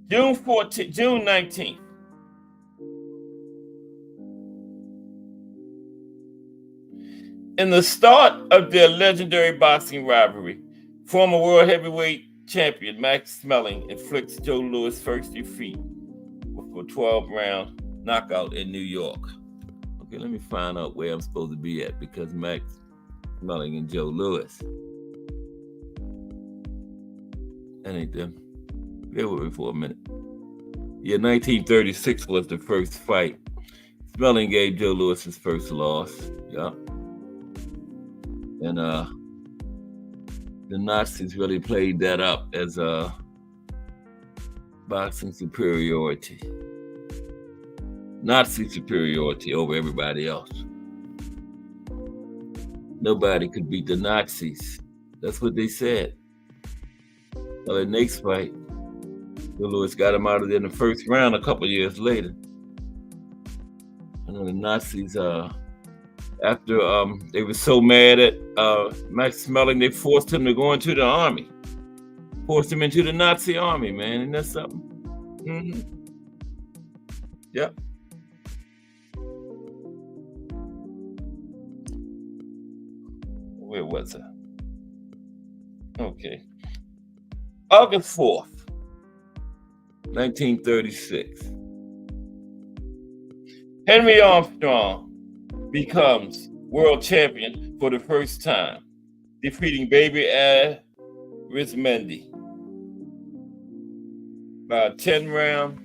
June 19th. In the start of their legendary boxing rivalry, former world heavyweight champion Max Schmeling inflicts Joe Louis' first defeat with a 12-round knockout in New York. Okay, let me find out where I'm supposed to be at, because Max Schmeling and Joe Louis. That ain't them. Bear with me for a minute. Yeah, 1936 was the first fight. Schmeling gave Joe Louis his first loss. Yeah. And the Nazis really played that up as boxing superiority. Nazi superiority over everybody else. Nobody could beat the Nazis. That's what they said. Well, the next fight, Joe Louis got him out of there in the first round a couple years later. And then the Nazis, after they were so mad at Max Schmeling, they forced him to go into the army. Forced him into the Nazi army, man. Isn't that something? Mm-hmm. Yep. Where was I? Okay. August 4th, 1936. Henry Armstrong becomes world champion for the first time, defeating Baby Arizmendi by a 10-round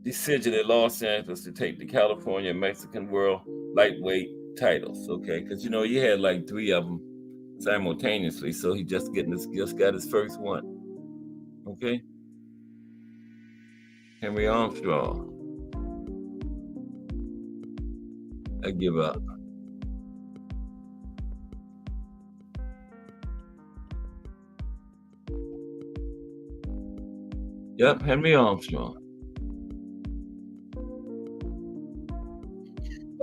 decision in Los Angeles to take the California and Mexican world lightweight titles. Okay, because you had like 3 of them simultaneously, so he just got his first one. Okay, Henry Armstrong. I give up. Yep, Henry Armstrong.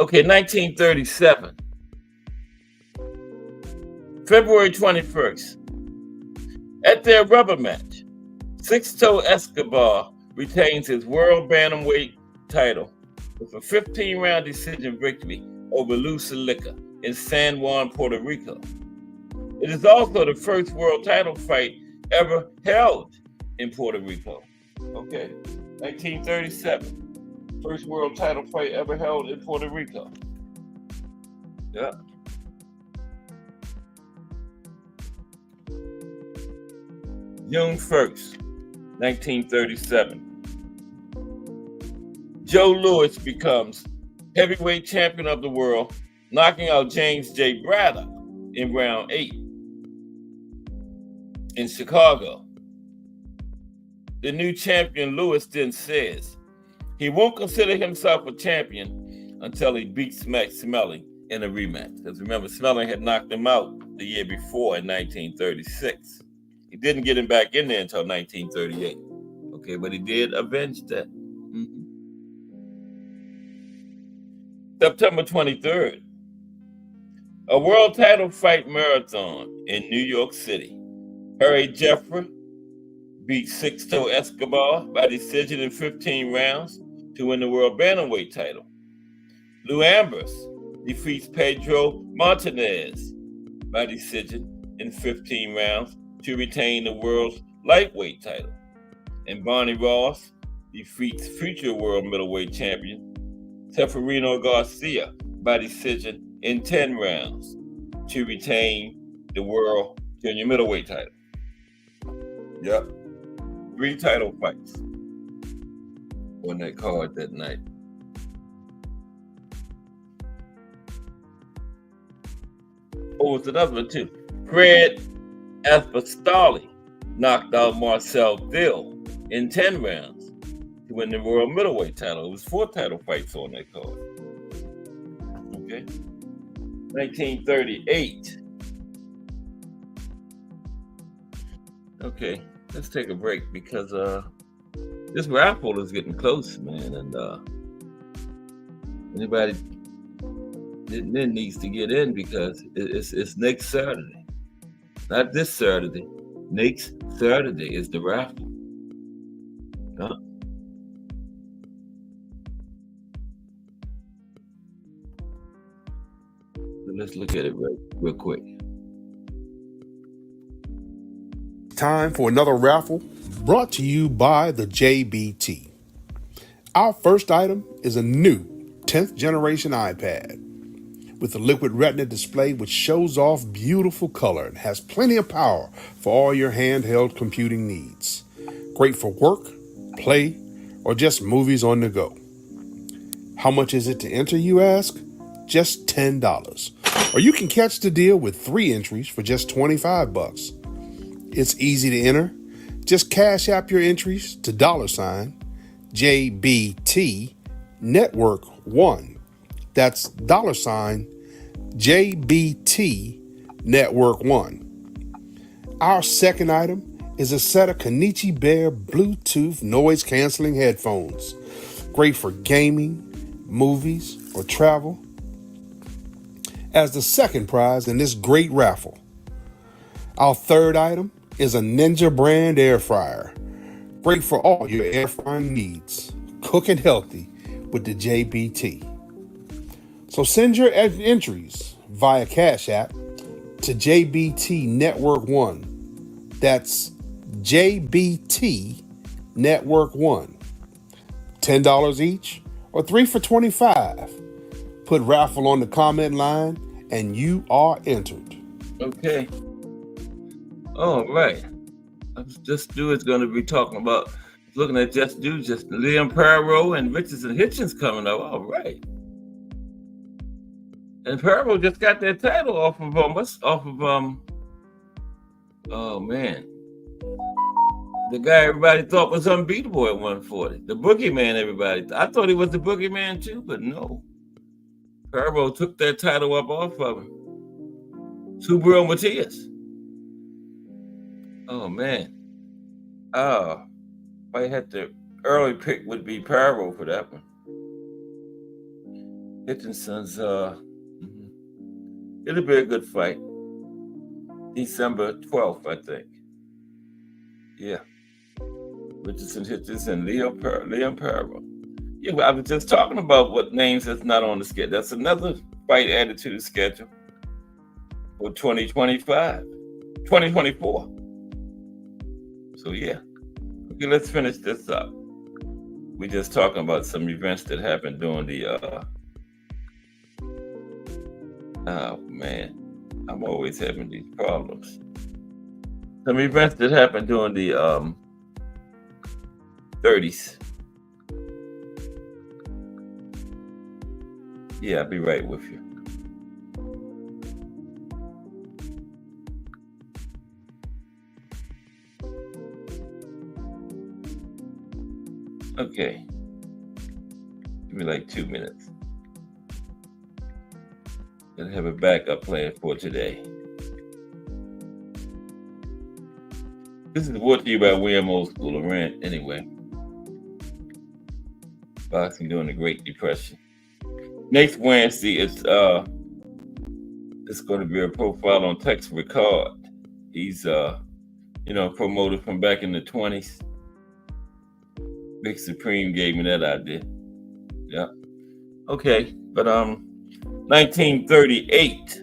Okay, 1937. February 21st. At their rubber match, Sixto Escobar retains his world bantamweight title with a 15-round decision victory over Lou Silica in San Juan, Puerto Rico. It is also the first world title fight ever held in Puerto Rico. Okay, 1937. First world title fight ever held in Puerto Rico. Yeah. June 1st, 1937. Joe Louis becomes heavyweight champion of the world, knocking out James J. Braddock in round 8 in Chicago. The new champion Louis then says he won't consider himself a champion until he beats Max Smelling in a rematch. Because remember, Smelling had knocked him out the year before in 1936. He didn't get him back in there until 1938. Okay, but he did avenge that. September 23rd, a world title fight marathon in New York City. Harry Jeffrey beat Sixto Escobar by decision in 15 rounds to win the world bantamweight title. Lou Ambers defeats Pedro Martinez by decision in 15 rounds to retain the world's lightweight title. And Barney Ross defeats future world middleweight champion Seferino Garcia by decision in 10 rounds to retain the world junior middleweight title. Yep. 3 title fights on that card that night. Oh, it's another one too. Fred Aspastali knocked out Marcel Dill in 10 rounds to win the world middleweight title. It was 4 title fights on that card. Okay. 1938. Okay, let's take a break because this raffle is getting close, man, and anybody that needs to get in because it's next Saturday. Not this Saturday. Next Saturday is the raffle. So let's look at it real quick. Time for another raffle brought to you by the JBT. Our first item is a new 10th generation iPad with a liquid retina display which shows off beautiful color and has plenty of power for all your handheld computing needs. Great for work, play, or just movies on the go. How much is it to enter, you ask? Just $10. Or you can catch the deal with 3 entries for just $25. It's easy to enter. Just cash app your entries to $JBT Network 1. That's $JBT Network 1. Our second item is a set of Kenichi Bear Bluetooth noise canceling headphones. Great for gaming, movies, or travel. As the second prize in this great raffle. Our third item is a Ninja brand air fryer. Great for all your air frying needs. Cooking healthy with the JBT. So send your entries via Cash App to JBT Network 1. That's JBT Network 1. $10 each or 3 for $25. Put raffle on the comment line and you are entered. Okay. All right. Just Do is going to be talking about looking at Just Liam Parrow and Richardson Hitchens coming up. All right. And Parrow just got that title off of oh man, the guy everybody thought was unbeatable at 140, the boogeyman. I thought he was the boogeyman too, but no. Parrow took that title up off of him. Subaru Matias. Oh man. I had the early pick would be Parrow for that one. Hitchinson's it'll be a good fight. December 12th, I think. Yeah. Richardson Hitchens and Liam Parrow. Yeah, I was just talking about what names that's not on the schedule. That's another fight added to the schedule for 2024. So yeah. Okay, let's finish this up. We're just talking about some events that happened during the oh man, I'm always having these problems. Some events that happened during the 30s. Yeah, I'll be right with you. Okay. Give me like 2 minutes. Gonna have a backup plan for today. This is brought to you by William Old School of Rant anyway. Boxing during the Great Depression. Next Wednesday, it's going to be a profile on Tex Ricard. He's promoted from back in the 20s. Big Supreme gave me that idea. Yeah. Okay, but 1938,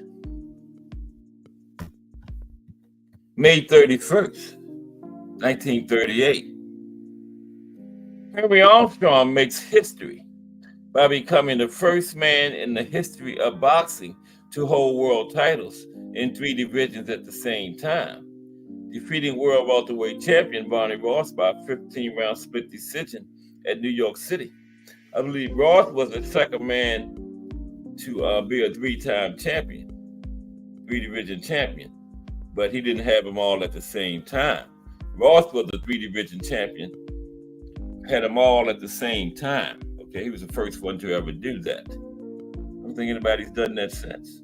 May 31st, 1938. Henry Armstrong makes history by becoming the first man in the history of boxing to hold world titles in 3 divisions at the same time, defeating world welterweight champion Barney Ross by a 15-round split decision at New York City. I believe Ross was the second man to be a 3-time champion, 3-division champion, but he didn't have them all at the same time. Ross was the 3-division champion, had them all at the same time. Okay, he was the first one to ever do that. I don't think anybody's done that since.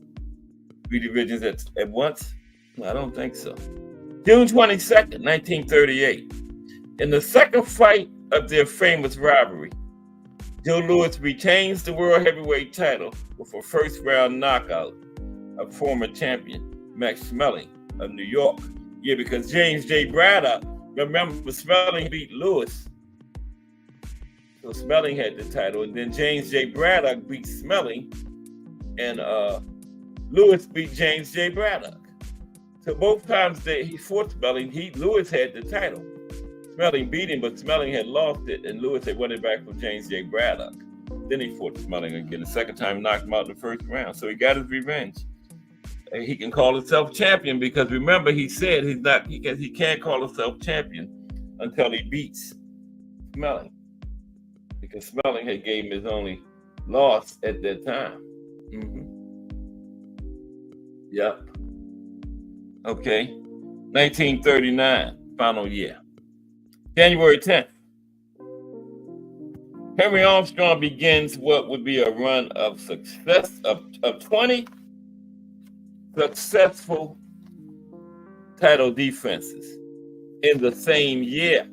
3 divisions at once? I don't think so. June 22nd, 1938. In the second fight of their famous rivalry, Joe Louis retains the world heavyweight title with a first-round knockout of former champion Max Schmeling of New York. Yeah, because James J. Braddock, remember, Schmeling beat Louis. So Schmeling had the title, and then James J. Braddock beat Schmeling, and Louis beat James J. Braddock. So both times that he fought Schmeling, Louis had the title. Schmeling beat him, but Schmeling had lost it, and Louis had won it back from James J. Braddock. Then he fought Schmeling again. The second time, he knocked him out in the first round. So he got his revenge. And he can call himself champion because remember, he said he can't call himself champion until he beats Schmeling, because Schmeling had gave him his only loss at that time. Yep. Okay. 1939, final year. January 10th. Henry Armstrong begins what would be a run of success of 20 successful title defenses in the same year.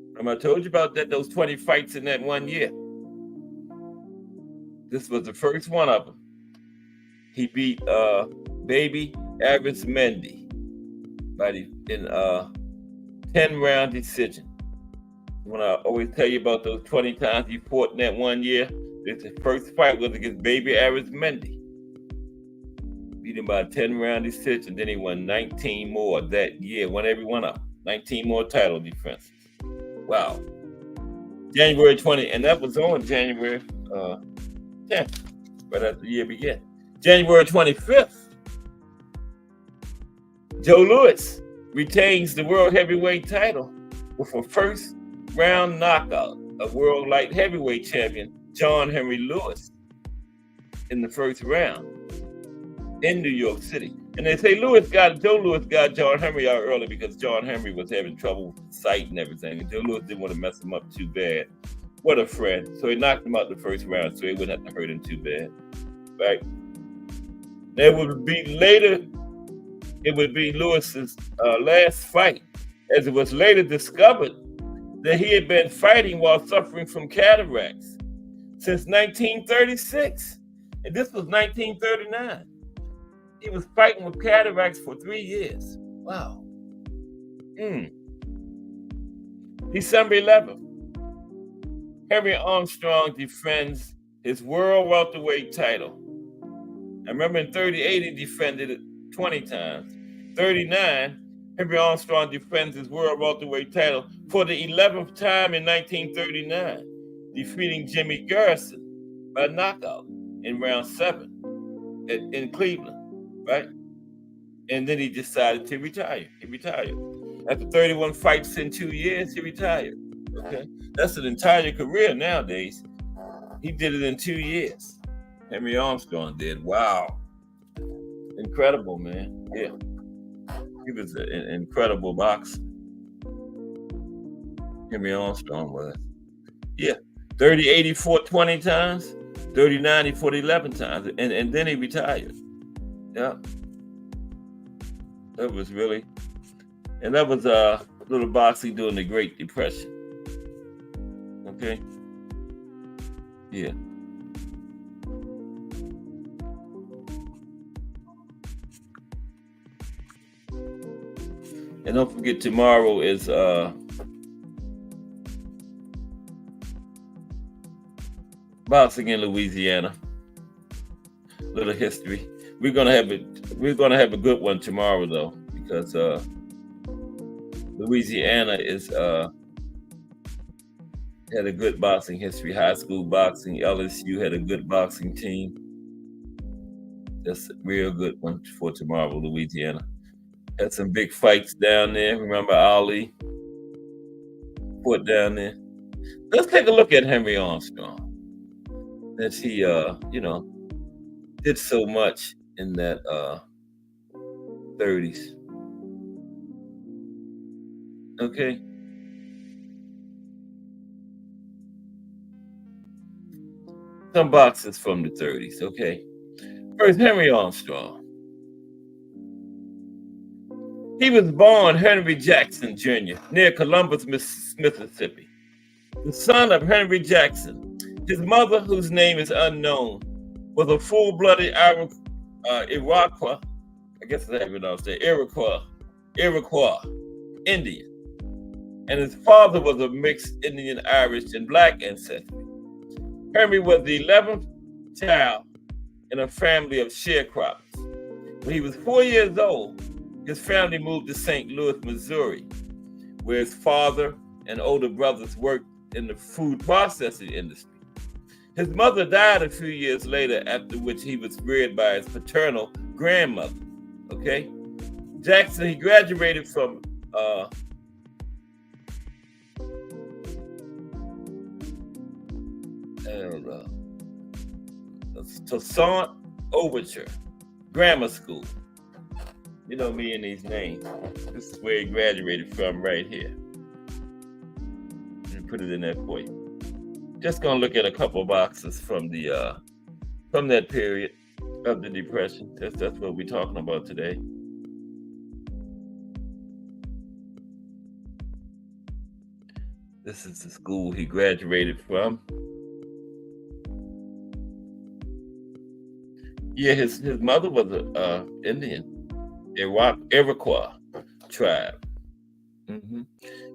Remember I told you about that, those 20 fights in that one year. This was the first one of them. He beat Baby Arizmendi in 10-round decision. When I always tell you about those 20 times he fought in that one year, the first fight was against Baby Arizmendi. beat him by a 10-round decision. Then he won 19 more that year, won every one of them. 19 more title defenses. Wow. January 20, and that was on January 10th, right after the year began. January 25th, Joe Louis retains the world heavyweight title with a first-round knockout of world light heavyweight champion John Henry Lewis in the first round in New York City. And they say Joe Louis got John Henry out early because John Henry was having trouble with the sight and everything. And Joe Louis didn't want to mess him up too bad. What a friend. So he knocked him out the first round so he wouldn't have to hurt him too bad. Right? It would be Lewis's last fight, as it was later discovered that he had been fighting while suffering from cataracts since 1936. And this was 1939. He was fighting with cataracts for 3 years. Wow. December 11th, Henry Armstrong defends his world welterweight title. I remember in 38, he defended it 20 times. 39, Henry Armstrong defends his world welterweight title for the 11th time in 1939, defeating Jimmy Garrison by knockout in round 7 in Cleveland. Right? And then he decided to retire. He retired. After 31 fights in 2 years, he retired. Okay? That's an entire career nowadays. He did it in 2 years. Henry Armstrong did. Wow. Incredible, man. Yeah. He was an incredible boxer. Henry Armstrong was. Yeah. 30, 80, 20 times. 30, 90, 40, 11 times. And then he retired. Yeah, that was really, and that was a little boxing during the Great Depression. Okay, yeah. And don't forget, tomorrow is boxing in Louisiana. Little history. We're gonna have a good one tomorrow though, because Louisiana had a good boxing history. High school boxing, LSU had a good boxing team. That's a real good one for tomorrow. Louisiana had some big fights down there. Remember Ali fought down there. Let's take a look at Henry Armstrong, as he did so much in that 30s. Okay. Some boxers from the 30s, okay. First, Henry Armstrong. He was born Henry Jackson Jr. near Columbus, Mississippi, the son of Henry Jackson. His mother, whose name is unknown, was a full-blooded Iroquois, I guess that's how you say Iroquois Indian. And his father was a mixed Indian, Irish, and black ancestry. Henry was the 11th child in a family of sharecroppers. When he was 4 years old, his family moved to St. Louis, Missouri, where his father and older brothers worked in the food processing industry. His mother died a few years later, after which he was reared by his paternal grandmother. Okay? Jackson, he graduated from Toussaint Overture Grammar School. You know me and these names. This is where he graduated from right here. And put it in there for you. Just gonna look at a couple boxes from the from that period of the Depression. That's what we're talking about today. This is the school he graduated from. Yeah, his mother was a Indian, Iroquois tribe. Mm-hmm.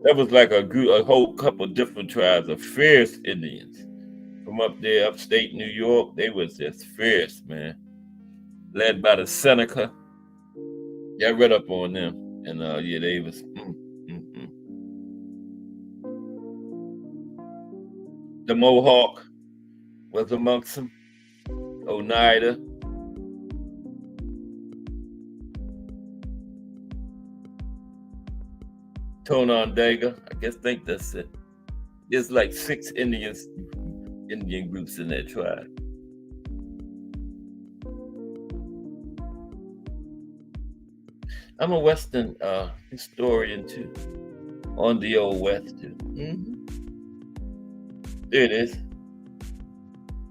That was like a whole couple different tribes of fierce Indians from up there, upstate New York. They was just fierce, man. led by the Seneca. Yeah, I read up on them, and yeah, they was. The Mohawk was amongst them. Oneida. Tonondaga. I think that's it. There's like 6 Indian groups in that tribe. I'm a Western historian too, on the old West too. There it is.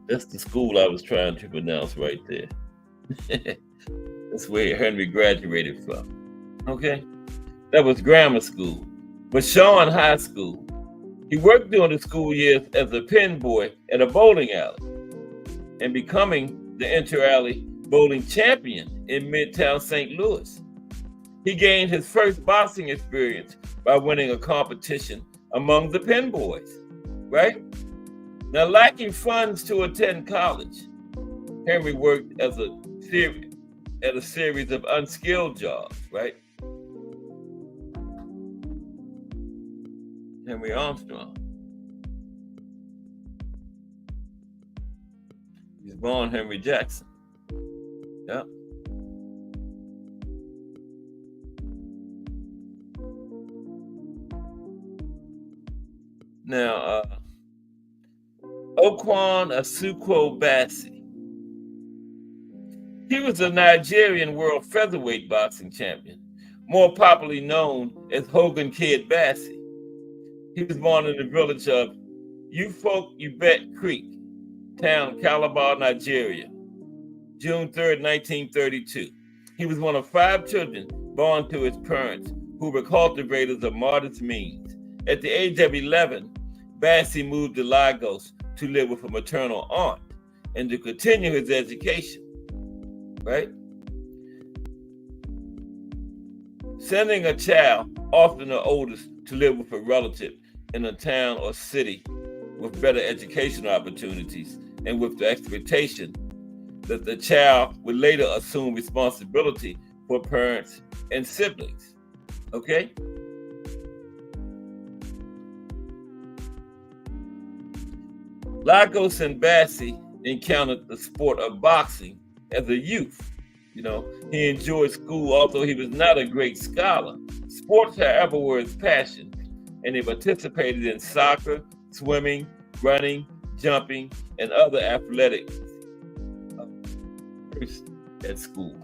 That's the school I was trying to pronounce right there. That's where Henry graduated from. Okay? That was grammar school. But Shawn High School. He worked during the school years as a pen boy at a bowling alley and becoming the inter-alley bowling champion in Midtown St. Louis. He gained his first boxing experience by winning a competition among the pen boys, right? Now, lacking funds to attend college, Henry worked at a series of unskilled jobs, right? Henry Armstrong. He's born Henry Jackson. Yep. Now, Okwan Asukwo Bassi. He was a Nigerian world featherweight boxing champion, more popularly known as Hogan Kid Bassi. He was born in the village of Ufok-Ubet Creek, town, Calabar, Nigeria, June 3rd, 1932. He was one of 5 children born to his parents, who were cultivators of modest means. At the age of 11, Bassi moved to Lagos to live with a maternal aunt and to continue his education, right? Sending a child, often the oldest, to live with a relative in a town or city with better educational opportunities and with the expectation that the child would later assume responsibility for parents and siblings, okay? Lagos and Bassi encountered the sport of boxing as a youth. You know, he enjoyed school, although he was not a great scholar. Sports, however, were his passion, and he participated in soccer, swimming, running, jumping, and other athletics at school.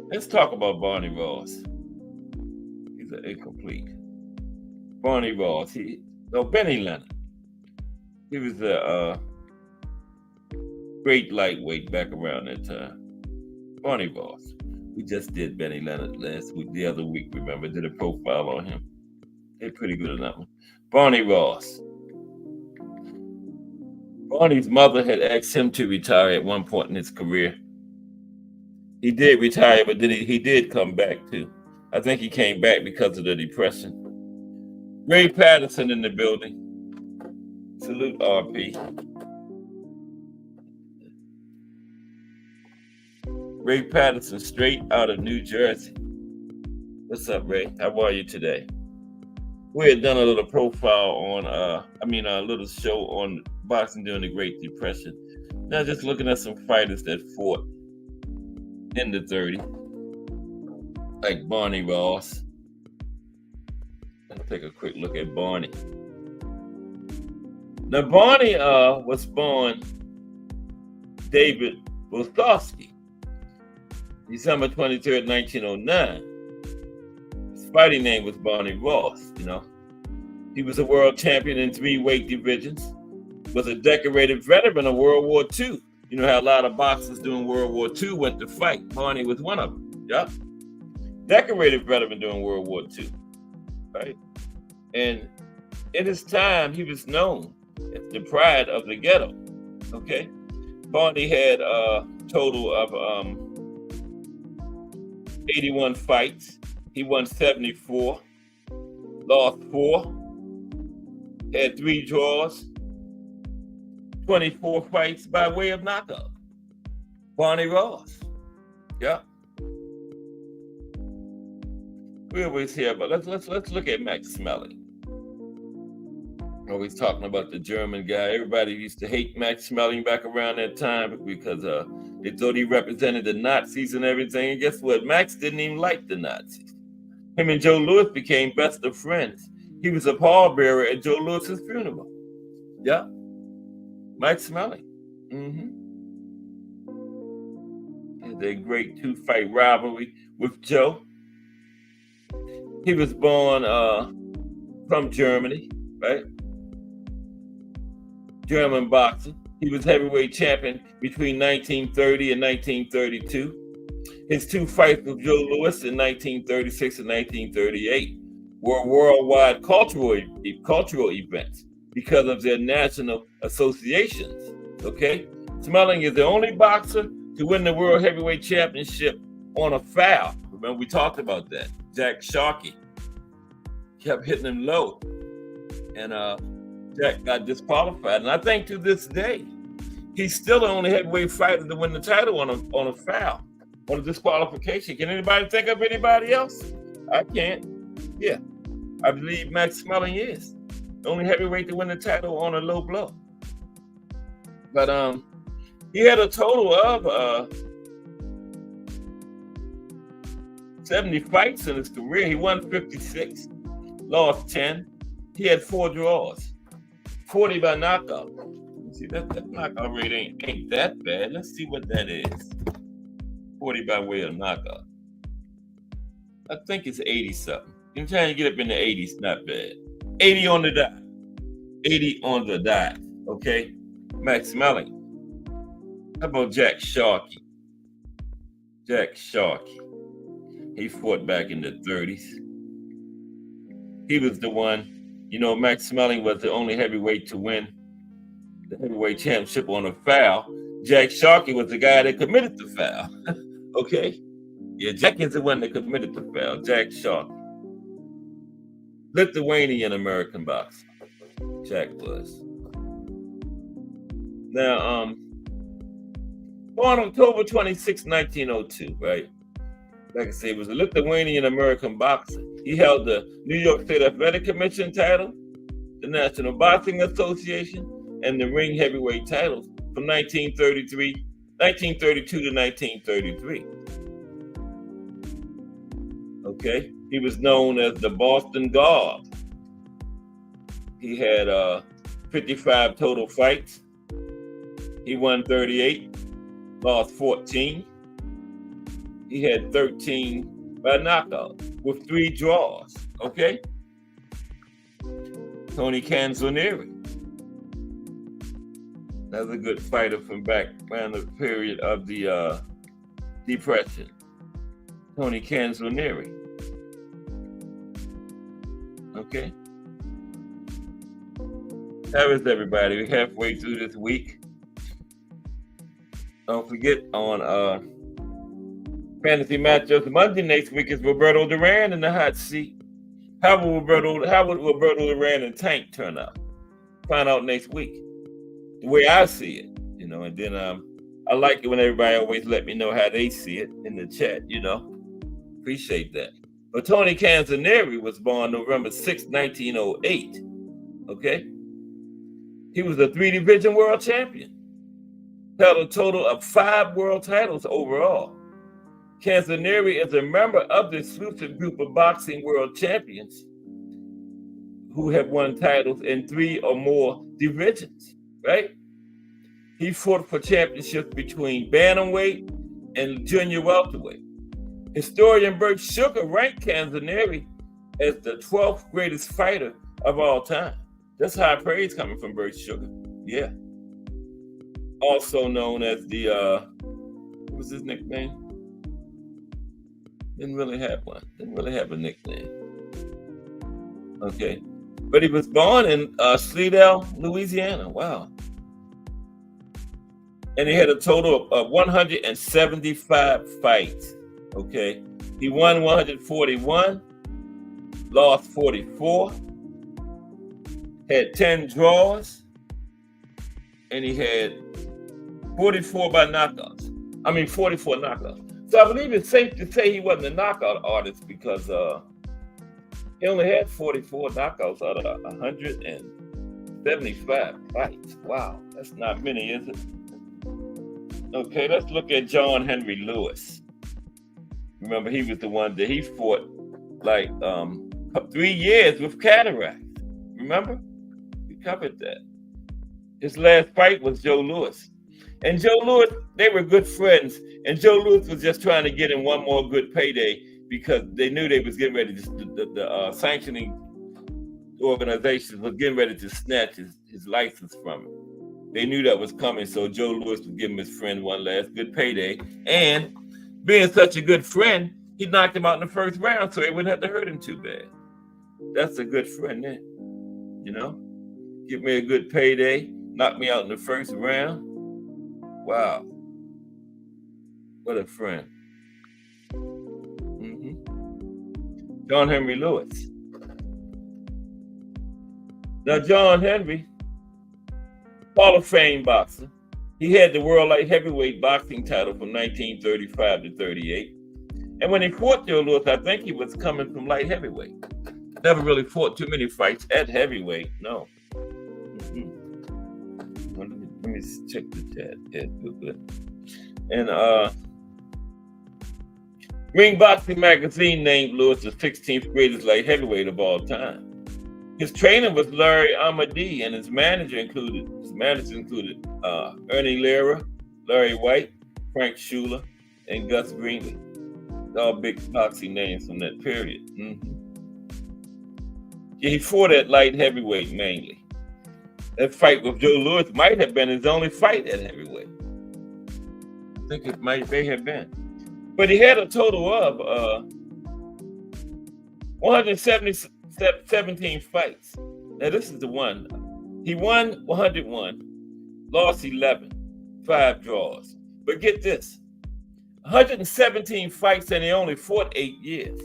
Let's talk about Barney Ross. He's an incomplete. Barney Ross. Benny Leonard. He was a great lightweight back around that time. Barney Ross. We just did Benny Leonard the other week, remember, did a profile on him. They're pretty good at that one. Barney Ross. Barney's mother had asked him to retire at one point in his career. He did retire, but then he did come back too. I think he came back because of the Depression. Ray Patterson in the building. Salute RP. Ray Patterson, straight out of New Jersey. What's up, Ray? How are you today? We had done a little profile on, a little show on boxing during the Great Depression. Now just looking at some fighters that fought in the 30s, like Barney Ross. Let's take a quick look at Barney. Now, Barney was born David Bostowski, December 23rd, 1909. His fighting name was Barney Ross, you know. He was a world champion in 3 weight divisions, was a decorated veteran of World War II. You know how a lot of boxers during World War II went to fight. Barney was one of them, yep. Decorated veteran during World War II, right? And in his time, he was known as the pride of the ghetto, okay? Barney had a total of 81 fights. He won 74, lost 4. had 3 draws, 24 fights by way of knockout. Barney Ross. Yeah. We always hear, but let's look at Max Schmeling. Always talking about the German guy. Everybody used to hate Max Schmeling back around that time because they thought he represented the Nazis and everything. And guess what? Max didn't even like the Nazis. Him and Joe Louis became best of friends. He was a pallbearer at Joe Louis's funeral. Yeah. Max Schmeling. Had a great 2-fight rivalry with Joe. He was born from Germany, right? German boxer. He was heavyweight champion between 1930 and 1932. His 2 fights with Joe Louis in 1936 and 1938 were worldwide cultural events because of their national associations. Okay, Schmeling is the only boxer to win the World Heavyweight Championship on a foul. Remember, we talked about that. Jack Sharkey kept hitting him low, and Jack got disqualified. And I think to this day, he's still the only heavyweight fighter to win the title on a foul, on a disqualification. Can anybody think of anybody else? I can't. Yeah, I believe Max Schmeling is the only heavyweight to win the title on a low blow. But he had a total of 70 fights in his career. He won 56, lost 10. He had 4 draws, 40 by knockout. See, that knockout rate ain't that bad. Let's see what that is. 40 by way of knockout. I think it's 80 something. Anytime you get up in the 80s, not bad. 80 on the dot. 80 on the dot. Okay? Max Schmeling. How about Jack Sharkey? Jack Sharkey. He fought back in the 30s. He was the one, Max Schmeling was the only heavyweight to win the heavyweight championship on a foul. Jack Sharkey was the guy that committed the foul. Okay? Yeah, Jack is the one that committed the foul. Jack Sharkey. Lithuanian American boxer. Jack was. Now, on October 26, 1902, right? Like I said, he was a Lithuanian American boxer. He held the New York State Athletic Commission title, the National Boxing Association, and the ring heavyweight titles from 1932 to 1933. Okay, he was known as the Boston Guard. He had 55 total fights. He won 38, lost 14. He had 13 by knockout with 3 draws. Okay, Tony Canzonieri. Another good fighter from back around the period of the Depression. Tony Canzonieri. Okay. How is everybody? We're halfway through this week. Don't forget on Fantasy Matchups Monday next week is Roberto Duran in the hot seat. How would Roberto Duran and Tank turn out? Find out next week. The way I see it, and then I like it when everybody always let me know how they see it in the chat, Appreciate that. But Tony Canzonieri was born November 6, 1908. Okay? He was a 3-division world champion. Held a total of 5 world titles overall. Canzonieri is a member of the exclusive group of boxing world champions who have won titles in 3 or more divisions, right? He fought for championships between bantamweight and junior welterweight. Historian Bert Sugar ranked Canzonieri as the 12th greatest fighter of all time. That's high praise coming from Bert Sugar. Yeah. Also known as the, what was his nickname? Didn't really have one. Didn't really have a nickname. Okay. But he was born in Slidell, Louisiana. Wow. And he had a total of 175 fights. Okay. He won 141, lost 44. had 10 draws, and he had 44 by knockouts. 44 knockouts. So I believe it's safe to say he wasn't a knockout artist because he only had 44 knockouts out of 175 fights. Wow, that's not many, is it? Okay, let's look at John Henry Lewis. Remember, he was the one that he fought like 3 years with cataracts. Remember? We covered that. His last fight was Joe Louis. And Joe Louis, they were good friends. And Joe Louis was just trying to get him one more good payday because they knew they was getting ready to, the sanctioning organizations was getting ready to snatch his license from him. They knew that was coming, so Joe Louis was giving his friend one last good payday. And being such a good friend, he knocked him out in the first round so he wouldn't have to hurt him too bad. That's a good friend then, you know? Give me a good payday, knock me out in the first round. Wow. What a friend. John Henry Lewis. Now, John Henry, Hall of Fame boxer. He had the world light heavyweight boxing title from 1935 to 38. And when he fought Joe Louis, I think he was coming from light heavyweight. Never really fought too many fights at heavyweight, no. Let me check the chat. Yeah, good. And Ring Boxing Magazine named Lewis the 16th greatest light heavyweight of all time. His trainer was Larry Amadi, and his managers included Ernie Lira, Larry White, Frank Schuler, and Gus Greenlee. All big boxing names from that period. Yeah, he fought at light heavyweight mainly. That fight with Joe Louis might have been his only fight at heavyweight. I think it may have been. But he had a total of 117 fights. Now this is the one. He won 101, lost 11, 5 draws. But get this, 117 fights and he only fought 8 years.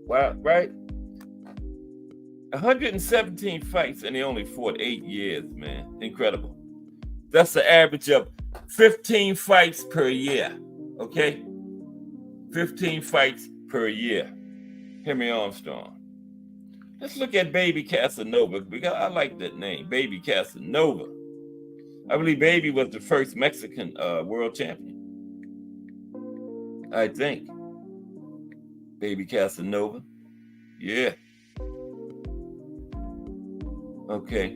Wow, right? 117 fights and he only fought 8 years, man. Incredible. That's the average of 15 fights per year, okay? 15 fights per year. Henry Armstrong. Let's look at Baby Casanova because I like that name, Baby Casanova. I believe Baby was the first Mexican world champion. I think. Baby Casanova. Yeah. Okay.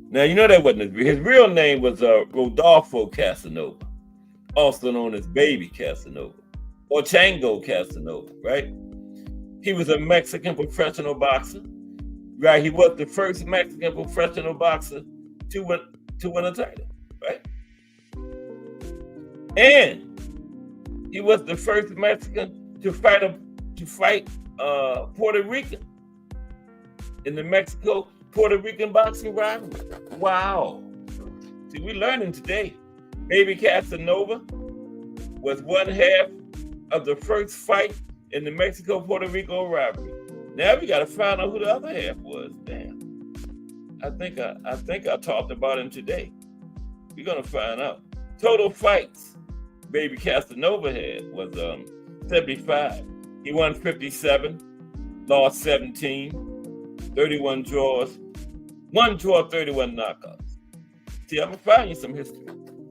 Now, you know that wasn't his real name was Rodolfo Casanova, also known as Baby Casanova or Chango Casanova, right? He was a Mexican professional boxer, right? He was the first Mexican professional boxer to win a title, right? And he was the first Mexican to fight Puerto Rican in the Mexico-Puerto Rican boxing rivalry. Wow. See, we're learning today. Baby Casanova was one half of the first fight in the Mexico-Puerto Rico rivalry. Now we got to find out who the other half was. Damn. I think I talked about him today. We're gonna find out. Total fights Baby Casanova had was 75. He won 57, lost 17, 31 draws, 1 draw, 31 knockouts. See, I'm gonna find you some history.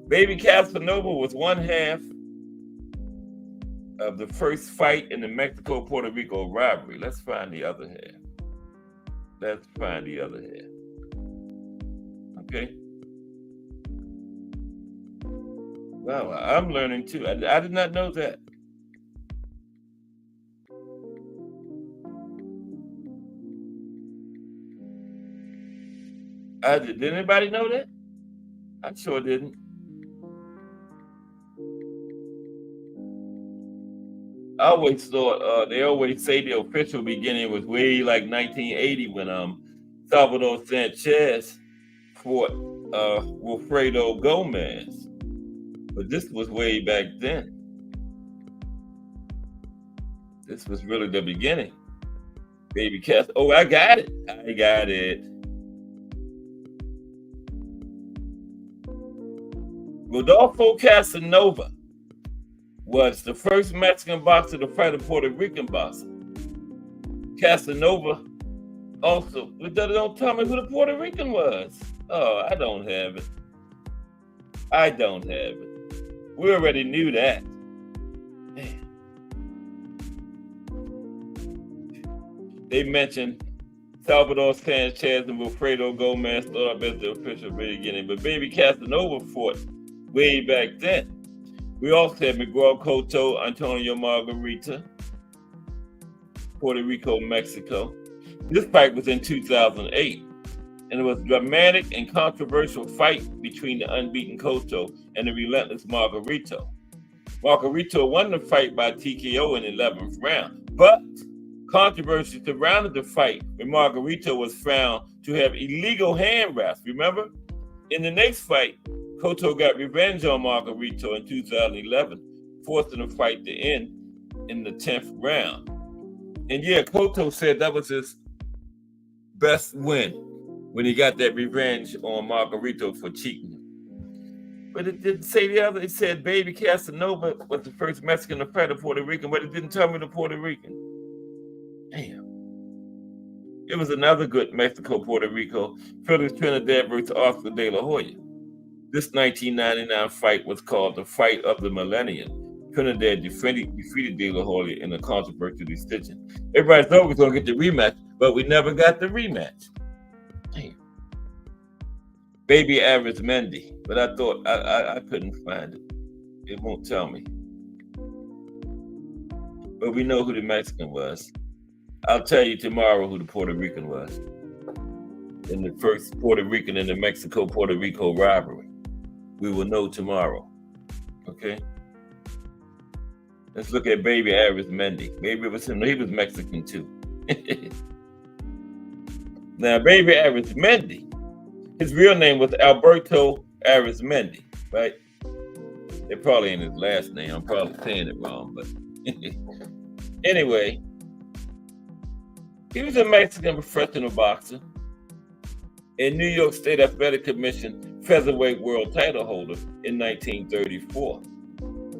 Baby Casanova was one half of the first fight in the Mexico-Puerto Rico rivalry. Let's find the other half. Okay. Wow, I'm learning too. I did not know that. Did anybody know that? I sure didn't. I always thought they always say the official beginning was way like 1980 when Salvador Sanchez fought Wilfredo Gomez, but this was way back then. This was really the beginning. Baby Cass. Oh, I got it. Rodolfo Casanova was the first Mexican boxer to fight a Puerto Rican boxer. Casanova also, don't tell me who the Puerto Rican was. Oh, I don't have it. I don't have it. We already knew that. Man. They mentioned Salvador Sanchez and Wilfredo Gomez thought up as the official beginning, but Baby Casanova fought way back then. We also had Miguel Cotto, Antonio Margarita, Puerto Rico, Mexico. This fight was in 2008, and it was a dramatic and controversial fight between the unbeaten Cotto and the relentless Margarito. Margarito won the fight by TKO in the 11th round, but controversy surrounded the fight when Margarito was found to have illegal hand wraps. Remember? In the next fight, Cotto got revenge on Margarito in 2011, forcing the fight to end in the 10th round. And yeah, Cotto said that was his best win when he got that revenge on Margarito for cheating. But it didn't say the other. It said Baby Casanova was the first Mexican to fight a Puerto Rican, but it didn't tell me the Puerto Rican. Damn. It was another good Mexico-Puerto Rico, Felix Trinidad versus Oscar De La Hoya. This 1999 fight was called the Fight of the Millennium. Trinidad defeated De La Hoya in a controversial decision. Everybody thought we were going to get the rematch, but we never got the rematch. Damn. Baby Arizmendi, but I thought I couldn't find it. It won't tell me. But we know who the Mexican was. I'll tell you tomorrow who the Puerto Rican was. In the first Puerto Rican in the Mexico-Puerto Rico rivalry. We will know tomorrow. Okay? Let's look at Baby Arizmendi. Maybe it was him. He was Mexican too. Now, Baby Arizmendi, his real name was Alberto Arizmendi, right? It probably ain't his last name. I'm probably saying it wrong, but anyway, he was a Mexican professional boxer and New York State Athletic Commission featherweight world title holder in 1934.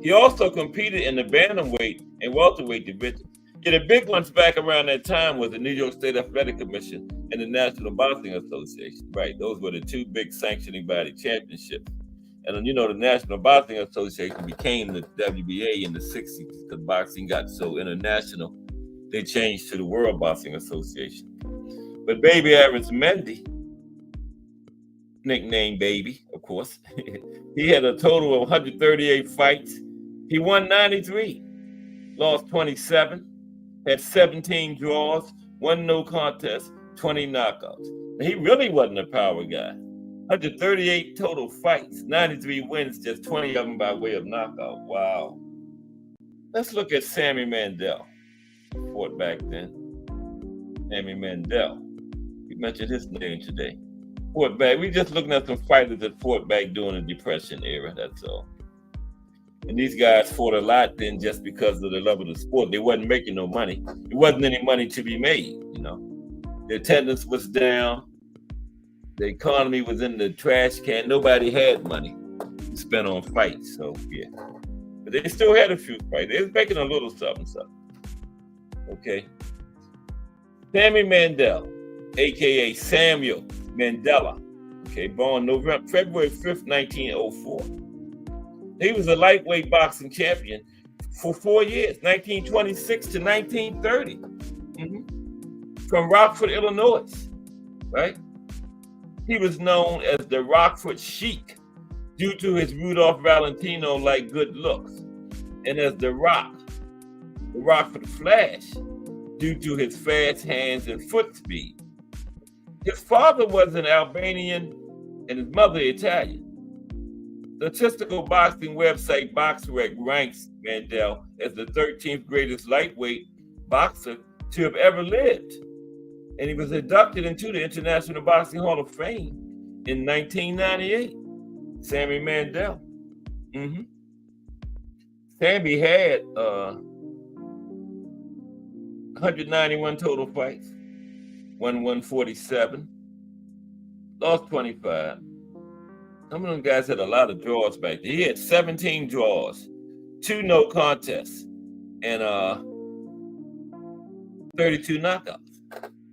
He also competed in the bantamweight and welterweight division. Yeah, the big ones back around that time was the New York State Athletic Commission and the National Boxing Association, right? Those were the two big sanctioning body championships. And then, the National Boxing Association became the WBA in the 60s because boxing got so international, they changed to the World Boxing Association. But Baby Arizmendi, nicknamed Baby, of course, he had a total of 138 fights. He won 93, lost 27, had 17 draws, won no contest, 20 knockouts. He really wasn't a power guy. 138 total fights, 93 wins, just 20 of them by way of knockout. Wow. Let's look at Sammy Mandel. Fought back then. Sammy Mandel. We mentioned his name today. Fought back. We just looking at some fighters that fought back during the Depression era, that's all. And these guys fought a lot then just because of the love of the sport. They wasn't making no money. There wasn't any money to be made, The attendance was down. The economy was in the trash can. Nobody had money to spend on fights. So, yeah. But they still had a few fights. They was making a little something. Okay. Sammy Mandel, a.k.a. Samuel Mandela. Okay, born February 5th, 1904. He was a lightweight boxing champion for 4 years, 1926 to 1930. From Rockford, Illinois, right? He was known as the Rockford Sheik due to his Rudolph Valentino-like good looks, and as the Rockford Flash due to his fast hands and foot speed. His father was an Albanian and his mother Italian. The statistical boxing website BoxRec ranks Mandel as the 13th greatest lightweight boxer to have ever lived. And he was inducted into the International Boxing Hall of Fame in 1998. Sammy Mandel. Sammy had 191 total fights, won 147, lost 25, Some of them guys had a lot of draws back there. He had 17 draws, 2 no contests, and 32 knockouts.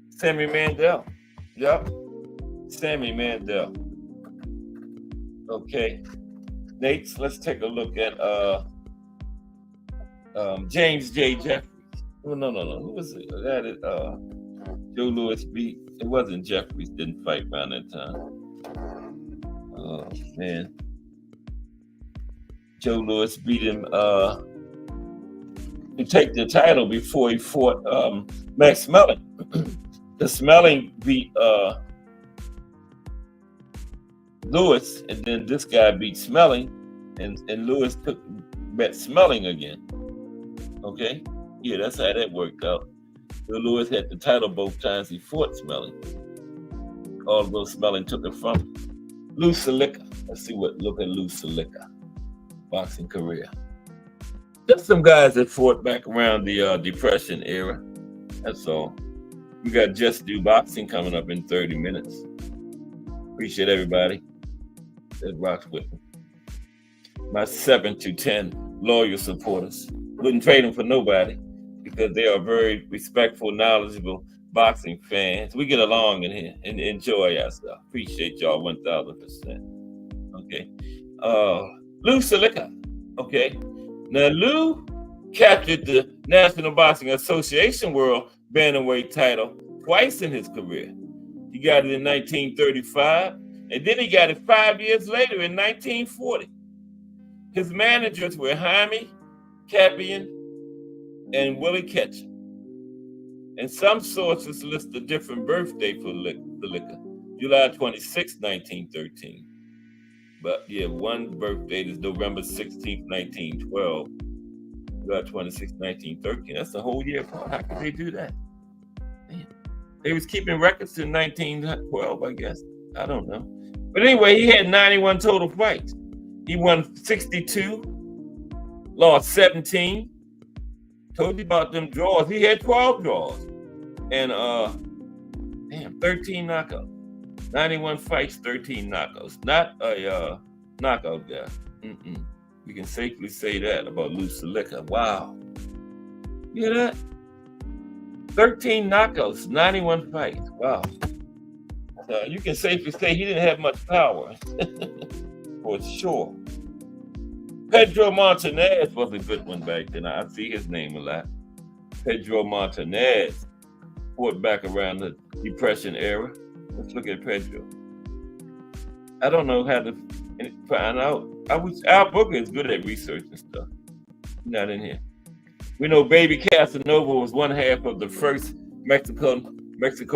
Sammy Mandel. Yep. Sammy Mandel. Okay. Nate, let's take a look at James J. Jeffries. Oh, no. Who was it? That is Joe Louis beat. It wasn't Jeffries, didn't fight around that time. Oh man. Joe Louis beat him to take the title before he fought Max Smelling. The Smelling beat Lewis, and then this guy beat Smelling, and Lewis bet Smelling again. Okay? Yeah, that's how that worked out. So Lewis had the title both times he fought Smelling. Although Smelling took it from him. Lou Salica. Let's look at Lou Salica. Boxing career. Just some guys that fought back around the Depression era. That's all. We got Just Do Boxing coming up in 30 minutes. Appreciate everybody that rocks with me. My 7 to 10 loyal supporters. Wouldn't trade them for nobody because they are very respectful, knowledgeable boxing fans. We get along in here and enjoy ourselves. Appreciate y'all 1,000%. Okay. Lou Salica. Okay. Now, Lou captured the National Boxing Association World Bantamweight title twice in his career. He got it in 1935, and then he got it 5 years later in 1940. His managers were Jaime Capian and Willie Ketchum. And some sources list a different birthday for Salica, July 26, 1913. But yeah, one birthday is November 16, 1912. July 26, 1913. That's a whole year apart. How could they do that? Man. They was keeping records in 1912, I guess. I don't know. But anyway, he had 91 total fights. He won 62, lost 17. Told you about them draws. He had 12 draws. And 13 knockouts. 91 fights, 13 knockouts. Not a knockout guy. We can safely say that about Lou Salica. Wow. You hear that? 13 knockouts, 91 fights. Wow. You can safely say he didn't have much power. For sure. Pedro Martinez was a good one back then. I see his name a lot. Pedro Martinez fought back around the Depression era. Let's look at Pedro. I don't know how to find out. Al Booker is good at researching stuff. Not in here. We know Baby Casanova was one half of the first Mexico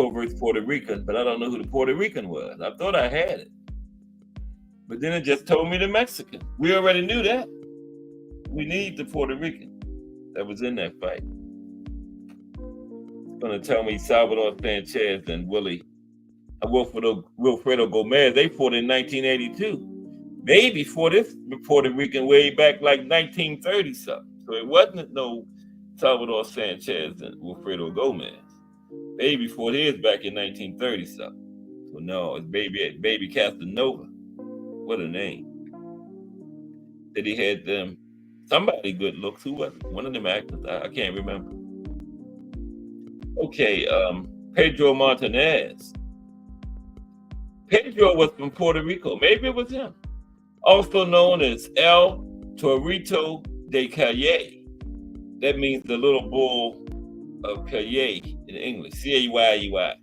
versus Puerto Rican, but I don't know who the Puerto Rican was. I thought I had it. But then it just told me the Mexican. We already knew that. We need the Puerto Rican that was in that fight. It's going to tell me Salvador Sanchez and Wilfredo Gomez, they fought in 1982. Maybe fought this Puerto Rican way back like 1930 something. So it wasn't no Salvador Sanchez and Wilfredo Gomez. Baby fought his back in 1930 something. So no, it's Baby Casanova. What a name. That he had somebody good looks. Who was it? One of them actors. I can't remember. Okay, Pedro Martinez. Pedro was from Puerto Rico. Maybe it was him. Also known as El Torito de Calle. That means the little bull of Calle in English. C-A-Y-E-Y.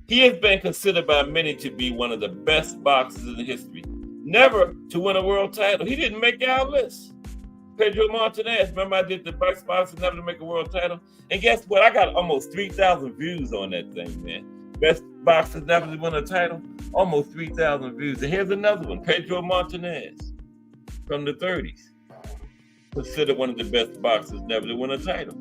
He has been considered by many to be one of the best boxers in history. Never to win a world title. He didn't make our list. Pedro Martinez. Remember I did the best boxer never to make a world title? And guess what? I got almost 3,000 views on that thing, man. Best boxers never to win a title. Almost 3,000 views. And here's another one. Pedro Martinez from the 30s. Considered one of the best boxers never to win a title.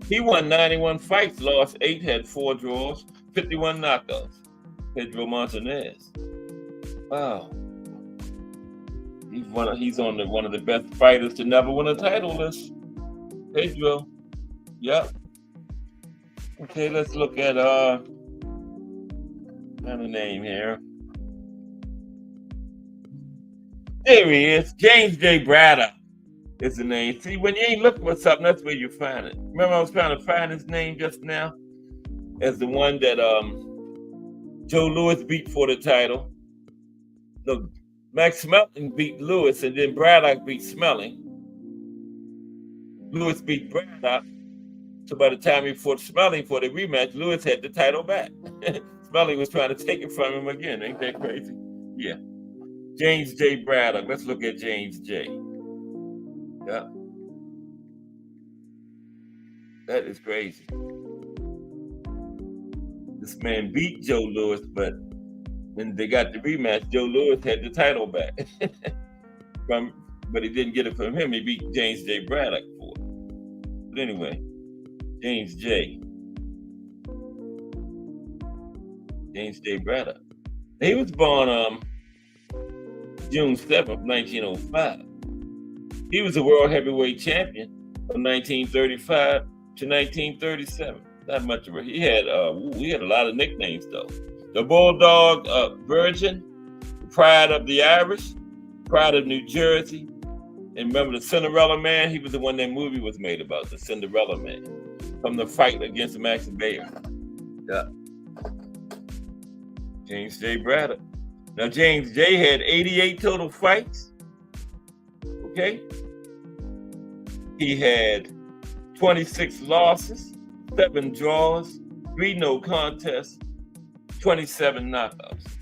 He won 91 fights, lost 8, had 4 draws, 51 knockouts. Pedro Martinez. Wow. He's on one of the best fighters to never win a title list. Pedro. Yep. Okay, let's look at find a name here. There he is. James J. Braddock is the name. See, when you ain't looking for something, that's where you find it. Remember, I was trying to find his name just now as the one that Joe Louis beat for the title. No, Max Smelling beat Lewis, and then Braddock beat Smelling. Lewis beat Braddock. So by the time he fought Smelling for the rematch, Lewis had the title back. Smelling was trying to take it from him again. Ain't that crazy? Yeah. James J. Braddock. Let's look at James J. Yeah. That is crazy. This man beat Joe Louis, but when they got the rematch, Joe Louis had the title back. But he didn't get it from him. He beat James J. Braddock for it. But anyway, James J. Braddock. He was born June 7th, 1905. He was a world heavyweight champion from 1935 to 1937. Not much of a he had a lot of nicknames though. The Bulldog Virgin, the Pride of the Irish, Pride of New Jersey. And remember the Cinderella Man? He was the one that movie was made about, the Cinderella Man, from the fight against Max Baer. Yeah. James J. Braddock. Now, James J. had 88 total fights. Okay? He had 26 losses, 7 draws, 3 no contests, 27 knockouts.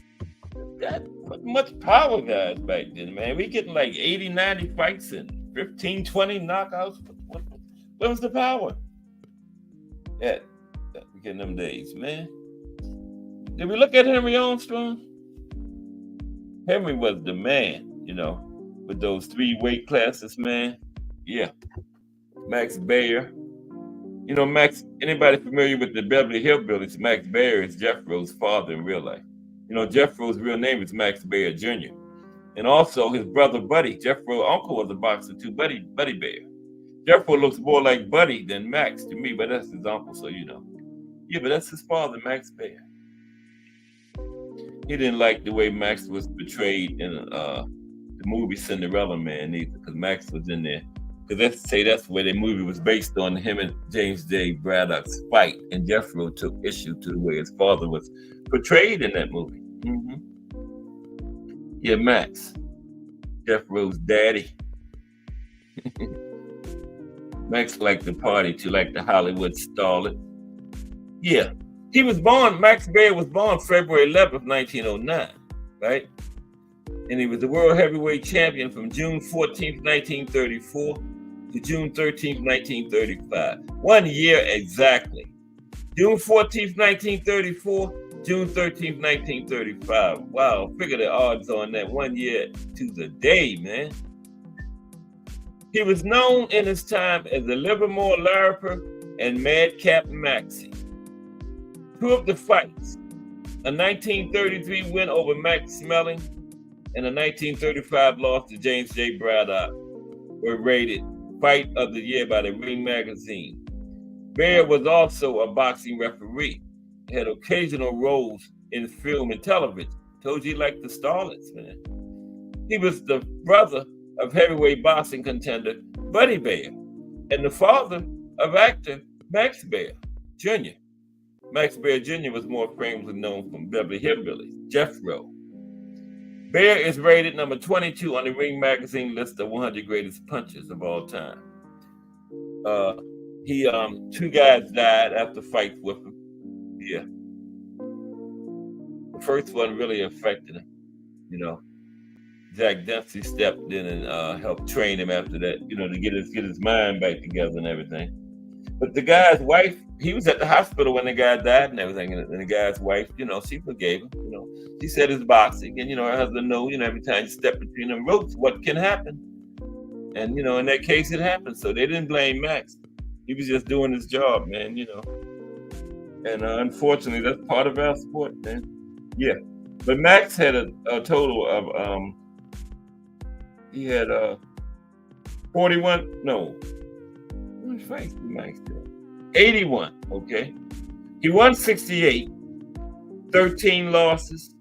That was much power, guys, back then, man. We getting like 80, 90 fights and 15, 20 knockouts. Where was the power? Yeah, we getting them days, man. Did we look at Henry Armstrong? Henry was the man, with those 3 weight classes, man. Yeah. Max Baer. Max, anybody familiar with the Beverly Hillbillies? Max Baer is Jethro's father in real life. Jethro's real name is Max Baer Jr. And also his brother Buddy. Jethro's uncle was a boxer too, Buddy Baer. Jethro looks more like Buddy than Max to me, but that's his uncle, so you know. Yeah, but that's his father, Max Baer. He didn't like the way Max was portrayed in the movie Cinderella Man either, because Max was in there. Because that's where the movie was based on him and James J. Braddock's fight, and Jethro took issue to the way his father was portrayed in that movie. Mm-hmm. Yeah, Max, Jethro's daddy. Max liked the party too, like the Hollywood starlet. Yeah. Max Baer was born February 11th, 1909, right? And he was the world heavyweight champion from June 14th, 1934 to June 13th, 1935. 1 year exactly. June 14th, 1934, June 13th, 1935. Wow, figure the odds on that 1 year to the day, man. He was known in his time as the Livermore Larriper and Madcap Maxey. 2 of the fights, a 1933 win over Max Smelling and a 1935 loss to James J. Braddock, were rated Fight of the Year by the Ring magazine. Baer was also a boxing referee. He had occasional roles in film and television. Told you he liked the starlets, man. He was the brother of heavyweight boxing contender Buddy Baer and the father of actor Max Baer Jr. Max Baer Jr. was more famously known from Beverly Hillbillies, Jethro. Baer is rated number 22 on the Ring magazine list of 100 greatest punchers of all time. 2 guys died after fights with him. Yeah. The first one really affected him, Jack Dempsey stepped in and helped train him after that, to get his mind back together and everything. But the guy's wife, he was at the hospital when the guy died and everything, and the guy's wife, she forgave him. She said it's boxing, and her husband know, every time you step between them ropes, what can happen. And in that case, it happened. So they didn't blame Max. He was just doing his job, man. And unfortunately, that's part of our sport, man. Yeah, but Max had a total of he had 41. No. 81, okay? He won 68, 13 losses,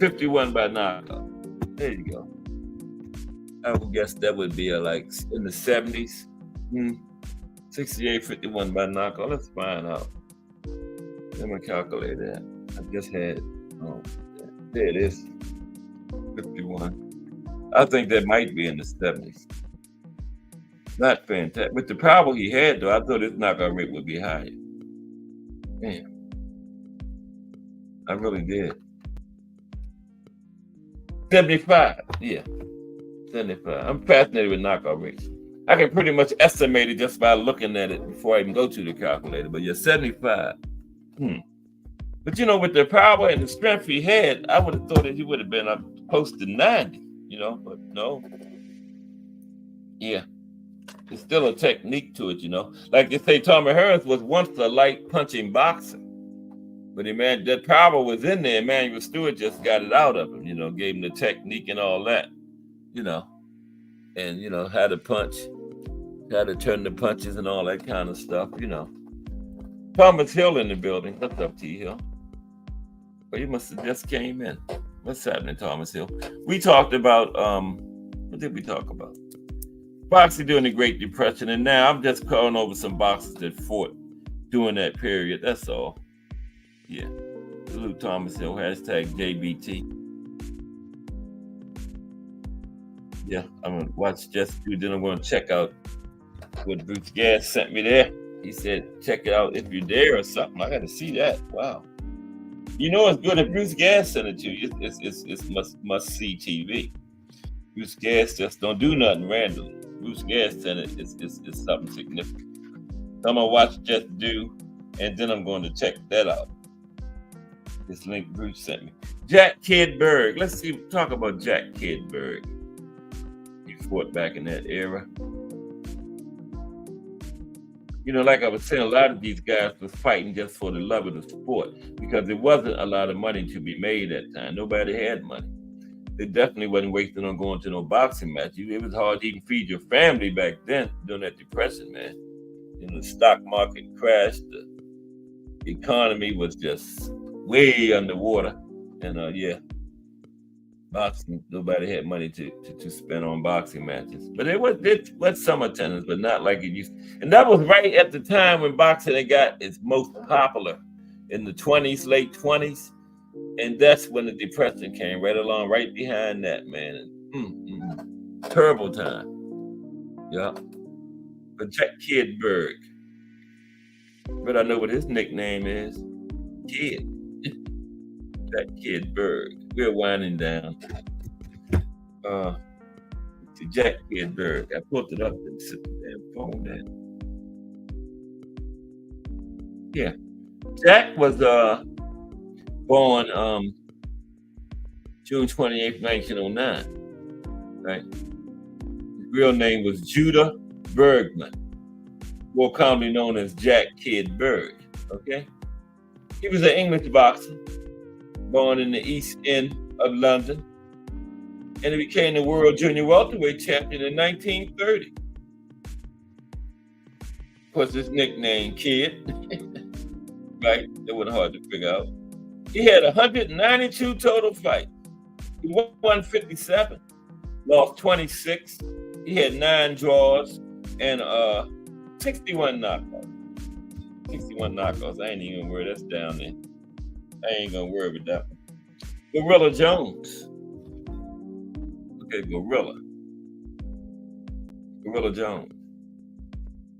51 by knockout. There you go. I would guess that would be like in the 70s. 68, 51 by knockout. Let's find out. Let me calculate that. I just had, there it is. 51. I think that might be in the 70s. Not fantastic. With the power he had, though, I thought his knockout rate would be higher. Man. I really did. 75. Yeah. 75. I'm fascinated with knockout rates. I can pretty much estimate it just by looking at it before I even go to the calculator. But yeah, 75. But with the power and the strength he had, I would have thought that he would have been up close to 90, but no. Yeah. There's still a technique to it, Like they say, Tommy Hearns was once a light punching boxer. But that power was in there. Emmanuel Stewart just got it out of him, gave him the technique and all that, and, how to punch, how to turn the punches and all that kind of stuff, Thomas Hill in the building. What's up, T. Hill? Well, you must have just came in. What's happening, Thomas Hill? We talked about, what did we talk about? Boxing during the Great Depression, and now I'm just calling over some boxers that fought during that period. That's all. Yeah. Salute Thomas Hill, hashtag JBT. Yeah, I'm going to watch Just Do, then I'm going to check out what Bruce Gass sent me there. He said, check it out if you're there or something. I got to see that. Wow. It's good if Bruce Gass sent it to you. It's must-see TV. Bruce Gass just don't do nothing randomly. Bruce Gass sent it. It's something significant. So I'm going to watch Just Do, and then I'm going to check that out. This link Bruce sent me. Jack Kidd Berg. Let's talk about Jack Kidd Berg. He fought back in that era. Like I was saying, a lot of these guys was fighting just for the love of the sport because there wasn't a lot of money to be made at the time. Nobody had money. They definitely wasn't wasting on going to no boxing match. It was hard to even feed your family back then during that depression, man. The stock market crashed. The economy was just way underwater. And boxing, nobody had money to spend on boxing matches. But it was some attendance, but not like it used to. And that was right at the time when boxing had got its most popular in the 20s, late 20s. And that's when the Depression came right along, right behind that, man. Terrible time. Yeah. But Jack Kidd Berg. But I know what his nickname is. Kid. Jack Kidd Berg. We're winding down. To Jack Kidd Berg. I pulled it up and set the damn phone down. Yeah. Jack was born June 28th, 1909. Right? His real name was Judah Bergman, more commonly known as Jack Kidd Berg. Okay? He was an English boxer, born in the East End of London, and he became the world junior welterweight champion in 1930. Of course, his nickname, Kid, right? That wasn't hard to figure out. He had 192 total fights. He won 57, lost 26. He had 9 draws and 61 knockouts. 61 knockouts. I ain't even gonna worry. That's down there. I ain't gonna worry about that one. Gorilla Jones. Okay, Gorilla Jones.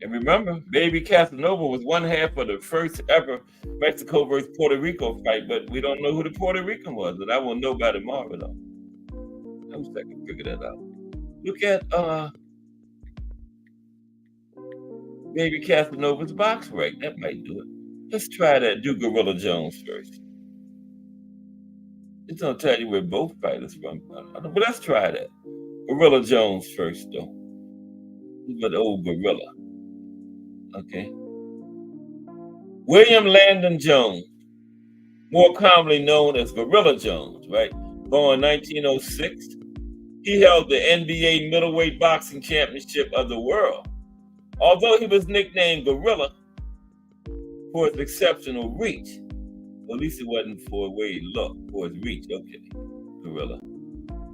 And remember, Baby Casanova was one half of the first ever Mexico versus Puerto Rico fight, but we don't know who the Puerto Rican was, and I will know by tomorrow, though. I'm just going to figure that out. Look at Baby Casanova's box rank. That might do it. Let's try that. Do Gorilla Jones first. It's going to tell you where both fighters from. But let's try that. Gorilla Jones first, though. But old Gorilla. Okay. William Landon Jones, more commonly known as Gorilla Jones, right? Born 1906. He held the NBA middleweight boxing championship of the world. Although he was nicknamed Gorilla for his exceptional reach, Well, at least it wasn't for where he looked, for his reach. Okay, Gorilla.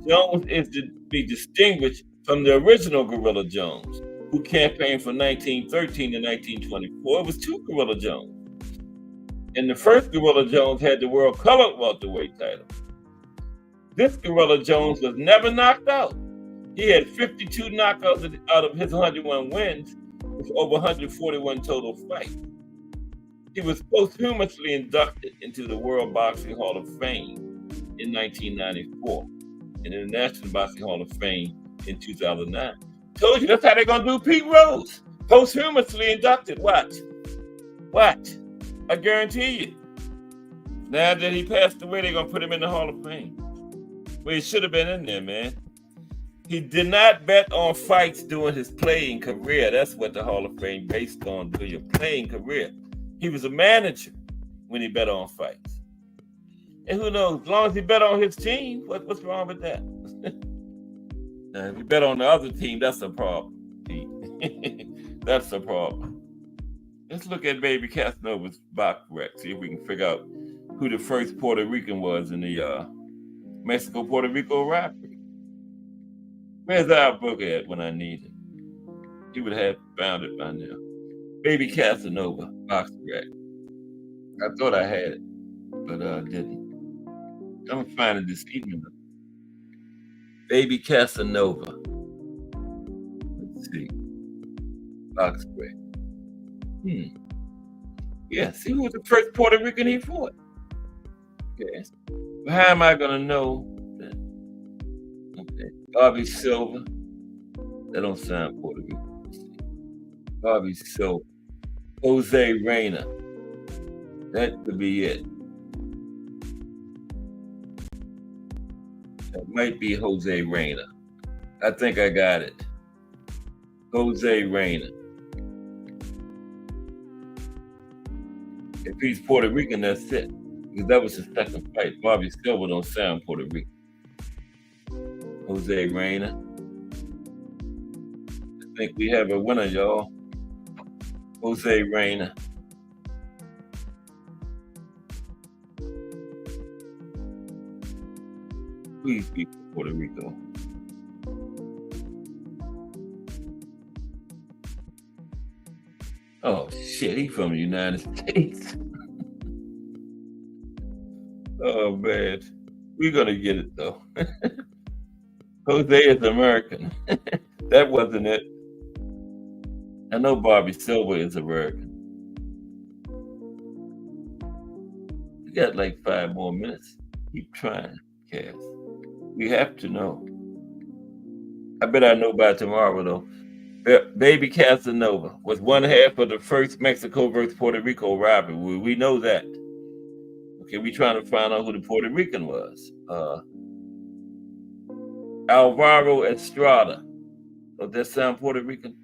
Jones is to be distinguished from the original Gorilla Jones, who campaigned from 1913 to 1924. It was two Gorilla Jones. And the first Gorilla Jones had the world color welterweight title. This Gorilla Jones was never knocked out. He had 52 knockouts out of his 101 wins, with over 141 total fights. He was posthumously inducted into the World Boxing Hall of Fame in 1994 and in the National Boxing Hall of Fame in 2009. Told you that's how they're going to do Pete Rose. Posthumously inducted. Watch. I guarantee you. Now that he passed away, they're going to put him in the Hall of Fame. Well, he should have been in there, man. He did not bet on fights during his playing career. That's what the Hall of Fame based on, during your playing career. He was a manager when he bet on fights. And who knows, as long as he bet on his team, what's wrong with that? Now, if you bet on the other team, that's a problem. That's a problem. Let's look at Baby Casanova's box rec, see if we can figure out who the first Puerto Rican was in the Mexico-Puerto Rico rivalry. Where's our book at when I need it? He would have found it by now. Baby Casanova, box rec. I thought I had it, but I didn't. I'm gonna find it this evening. Baby Casanova. Let's see. Box rec. Yeah, see who was the first Puerto Rican he fought. Okay. But how am I gonna know that? Okay. Bobby Silva. That don't sound Puerto Rican. Bobby Silva. Jose Reyna. That could be it. That might be Jose Reyna. I think I got it. Jose Reyna. If he's Puerto Rican, that's it. Because that was his second fight. Bobby Silva don't sound Puerto Rican. Jose Reyna. I think we have a winner, y'all. Jose Reyna. Please be from Puerto Rico. Oh shit, he from the United States. Oh man, we're gonna get it though. Jose is American. That wasn't it. I know Bobby Silva is American. We got like 5 more minutes. Keep trying, Cass. We have to know. I bet I know by tomorrow though. Baby Casanova was one half of the first Mexico versus Puerto Rico rivalry. We know that. Okay, we trying to find out who the Puerto Rican was. Alvaro Estrada. Does that sound Puerto Rican?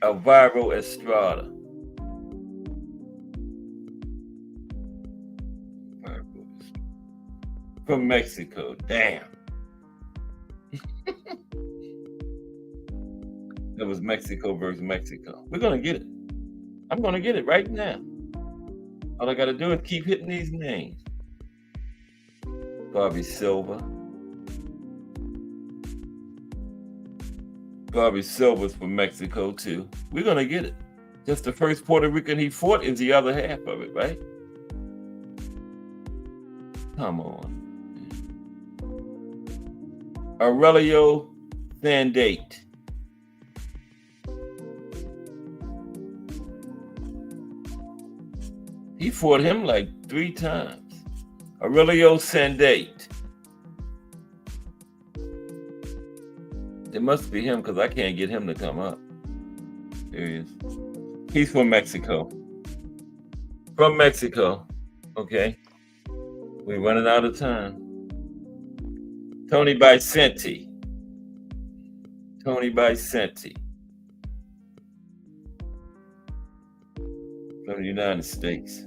Alvaro Estrada. From Mexico. Damn. That was Mexico versus Mexico. We're going to get it. I'm going to get it right now. All I got to do is keep hitting these names. Bobby Silva. Bobby Silva's from Mexico too. We're going to get it. Just the first Puerto Rican he fought is the other half of it, right? Come on. Aurelio Sandate. He fought him like 3 times. Aurelio Sandate. It must be him because I can't get him to come up. There he is. He's from Mexico. From Mexico. Okay. We're running out of time. Tony Vicente. Tony Vicente. From the United States.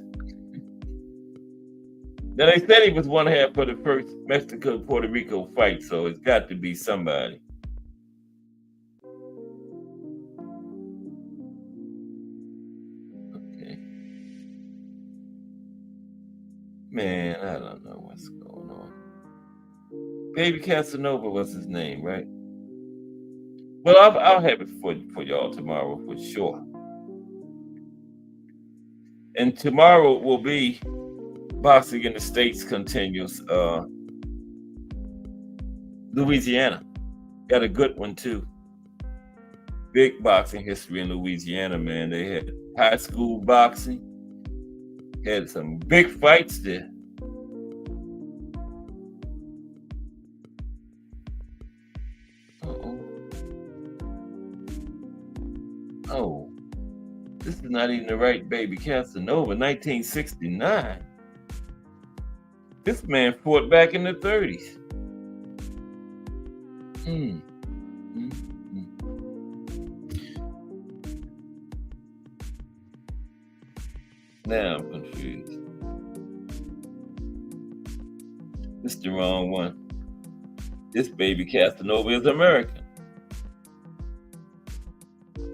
Now they said he was one half of the first Mexico-Puerto Rico fight, so it's got to be somebody. Man, I don't know what's going on. Baby Casanova was his name, right? Well, I'll have it for y'all tomorrow for sure. And tomorrow will be Boxing in the States continues. Louisiana got a good one too. Big boxing history in Louisiana, man. They had high school boxing, had some big fights there. Oh, this is not even the right Baby Casanova. 1969. This man fought back in the 30s. Now I'm confused. This is the wrong one. This Baby Casanova is American.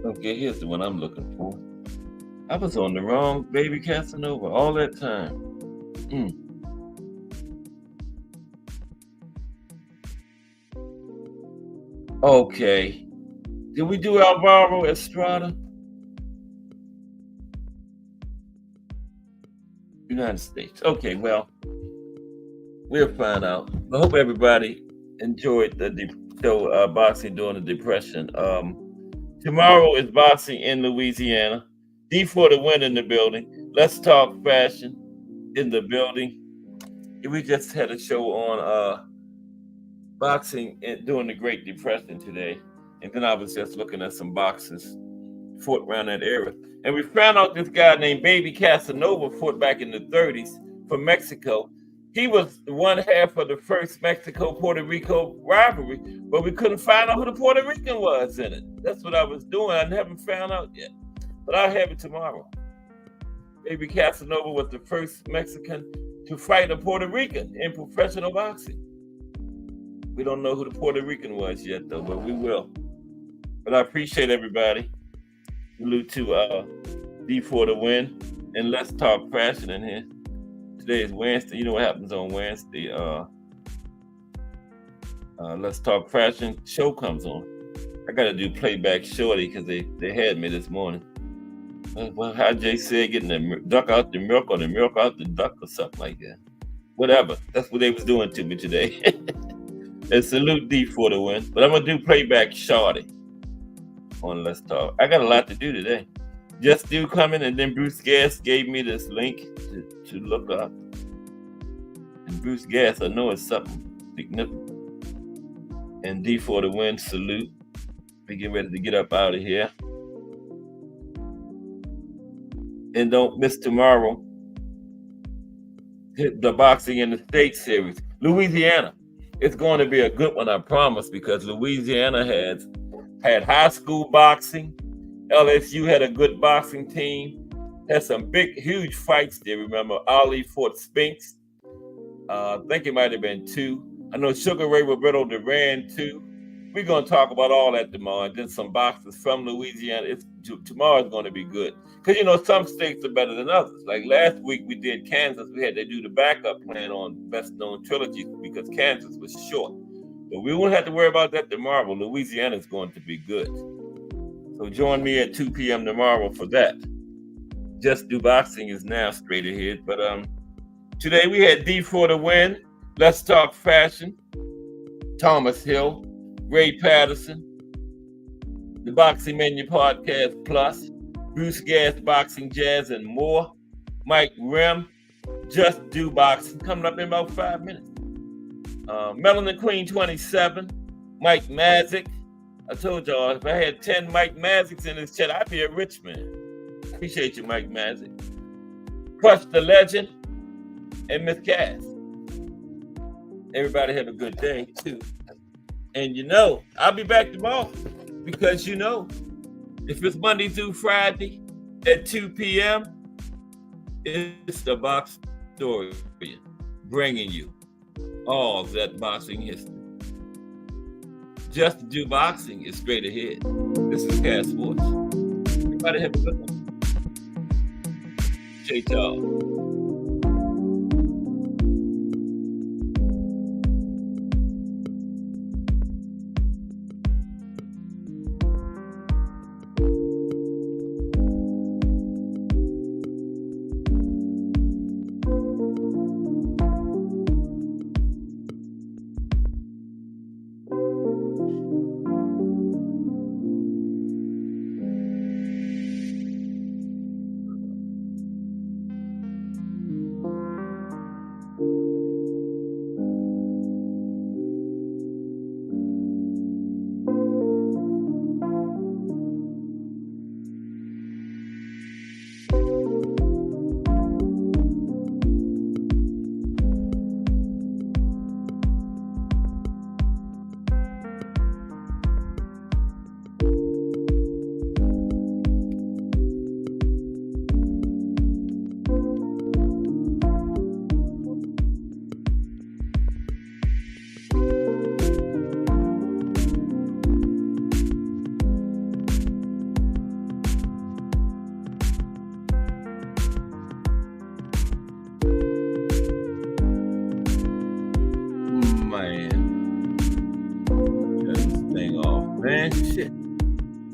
Okay, here's the one I'm looking for. I was on the wrong Baby Casanova all that time. Okay. Did we do Alvaro Estrada? United States. Okay, well, we'll find out. I hope everybody enjoyed the show, boxing during the Depression. Tomorrow is boxing in Louisiana. D for the win in the building. Let's Talk Fashion in the building. We just had a show on boxing during the Great Depression today. And then I was just looking at some boxes fought around that era. And we found out this guy named Baby Casanova fought back in the 30s from Mexico. He was one half of the first Mexico-Puerto Rico rivalry, but we couldn't find out who the Puerto Rican was in it. That's what I was doing. I haven't found out yet, but I'll have it tomorrow. Baby Casanova was the first Mexican to fight a Puerto Rican in professional boxing. We don't know who the Puerto Rican was yet, though, but we will. But I appreciate everybody. Salute to D for the win, and Let's Talk Fashion in here. Today is Wednesday. You know what happens on Wednesday? Let's Talk Fashion show comes on. I got to do playback shorty because they had me this morning. Well, how Jay said, getting the duck out the milk or the milk out the duck or something like that. Whatever. That's what they was doing to me today. And salute D for the win. But I'm going to do playback shorty on Let's Talk. I got a lot to do today. Just Do coming, and then Bruce Gass gave me this link to look up. And Bruce Gass, I know it's something significant. And D for the win, salute. We get ready to get up out of here. And don't miss tomorrow, the Boxing in the States series. Louisiana. It's going to be a good one, I promise, because Louisiana has had high school boxing. LSU had a good boxing team. Had some big, huge fights there. Remember, Ali fought Spinks. I think it might have been 2. I know Sugar Ray Roberto Duran 2. We're going to talk about all that tomorrow. And then some boxers from Louisiana. Tomorrow's going to be good. Because, you know, some states are better than others. Like last week we did Kansas. We had to do the backup plan on Best Known Trilogy because Kansas was short. But we won't have to worry about that tomorrow. Louisiana's going to be good. So join me at 2 p.m. tomorrow for that. Just Do Boxing is now straight ahead. But today we had D for the win. Let's Talk Fashion. Thomas Hill. Ray Patterson. The Boxing Menu Podcast Plus. Bruce Gass, Boxing Jazz, and more. Mike Rim. Just Do Boxing. Coming up in about 5 minutes. Melanin Queen 27. Mike Mazik. I told y'all, if I had 10 Mike Maziks in this chat, I'd be a rich man. Appreciate you, Mike Mazik. Crush the Legend and Miss Cass. Everybody have a good day, too. And you know, I'll be back tomorrow because you know, if it's Monday through Friday at 2 p.m., it's the Box Story bringing you all of that boxing history. Just Do Boxing is straight ahead. This is Cass Sports. Everybody have a good one. Appreciate y'all.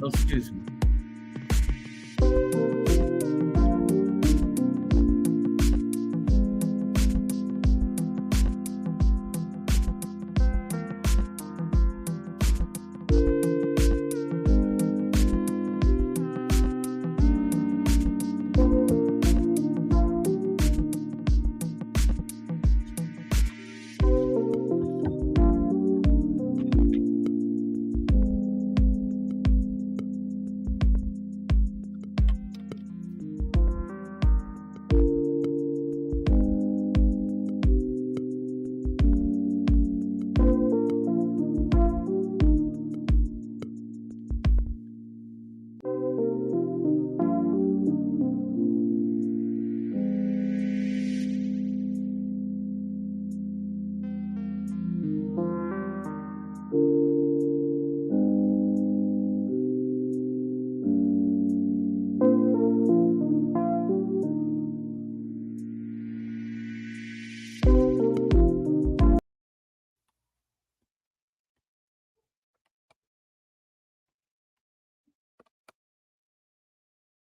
excuse me.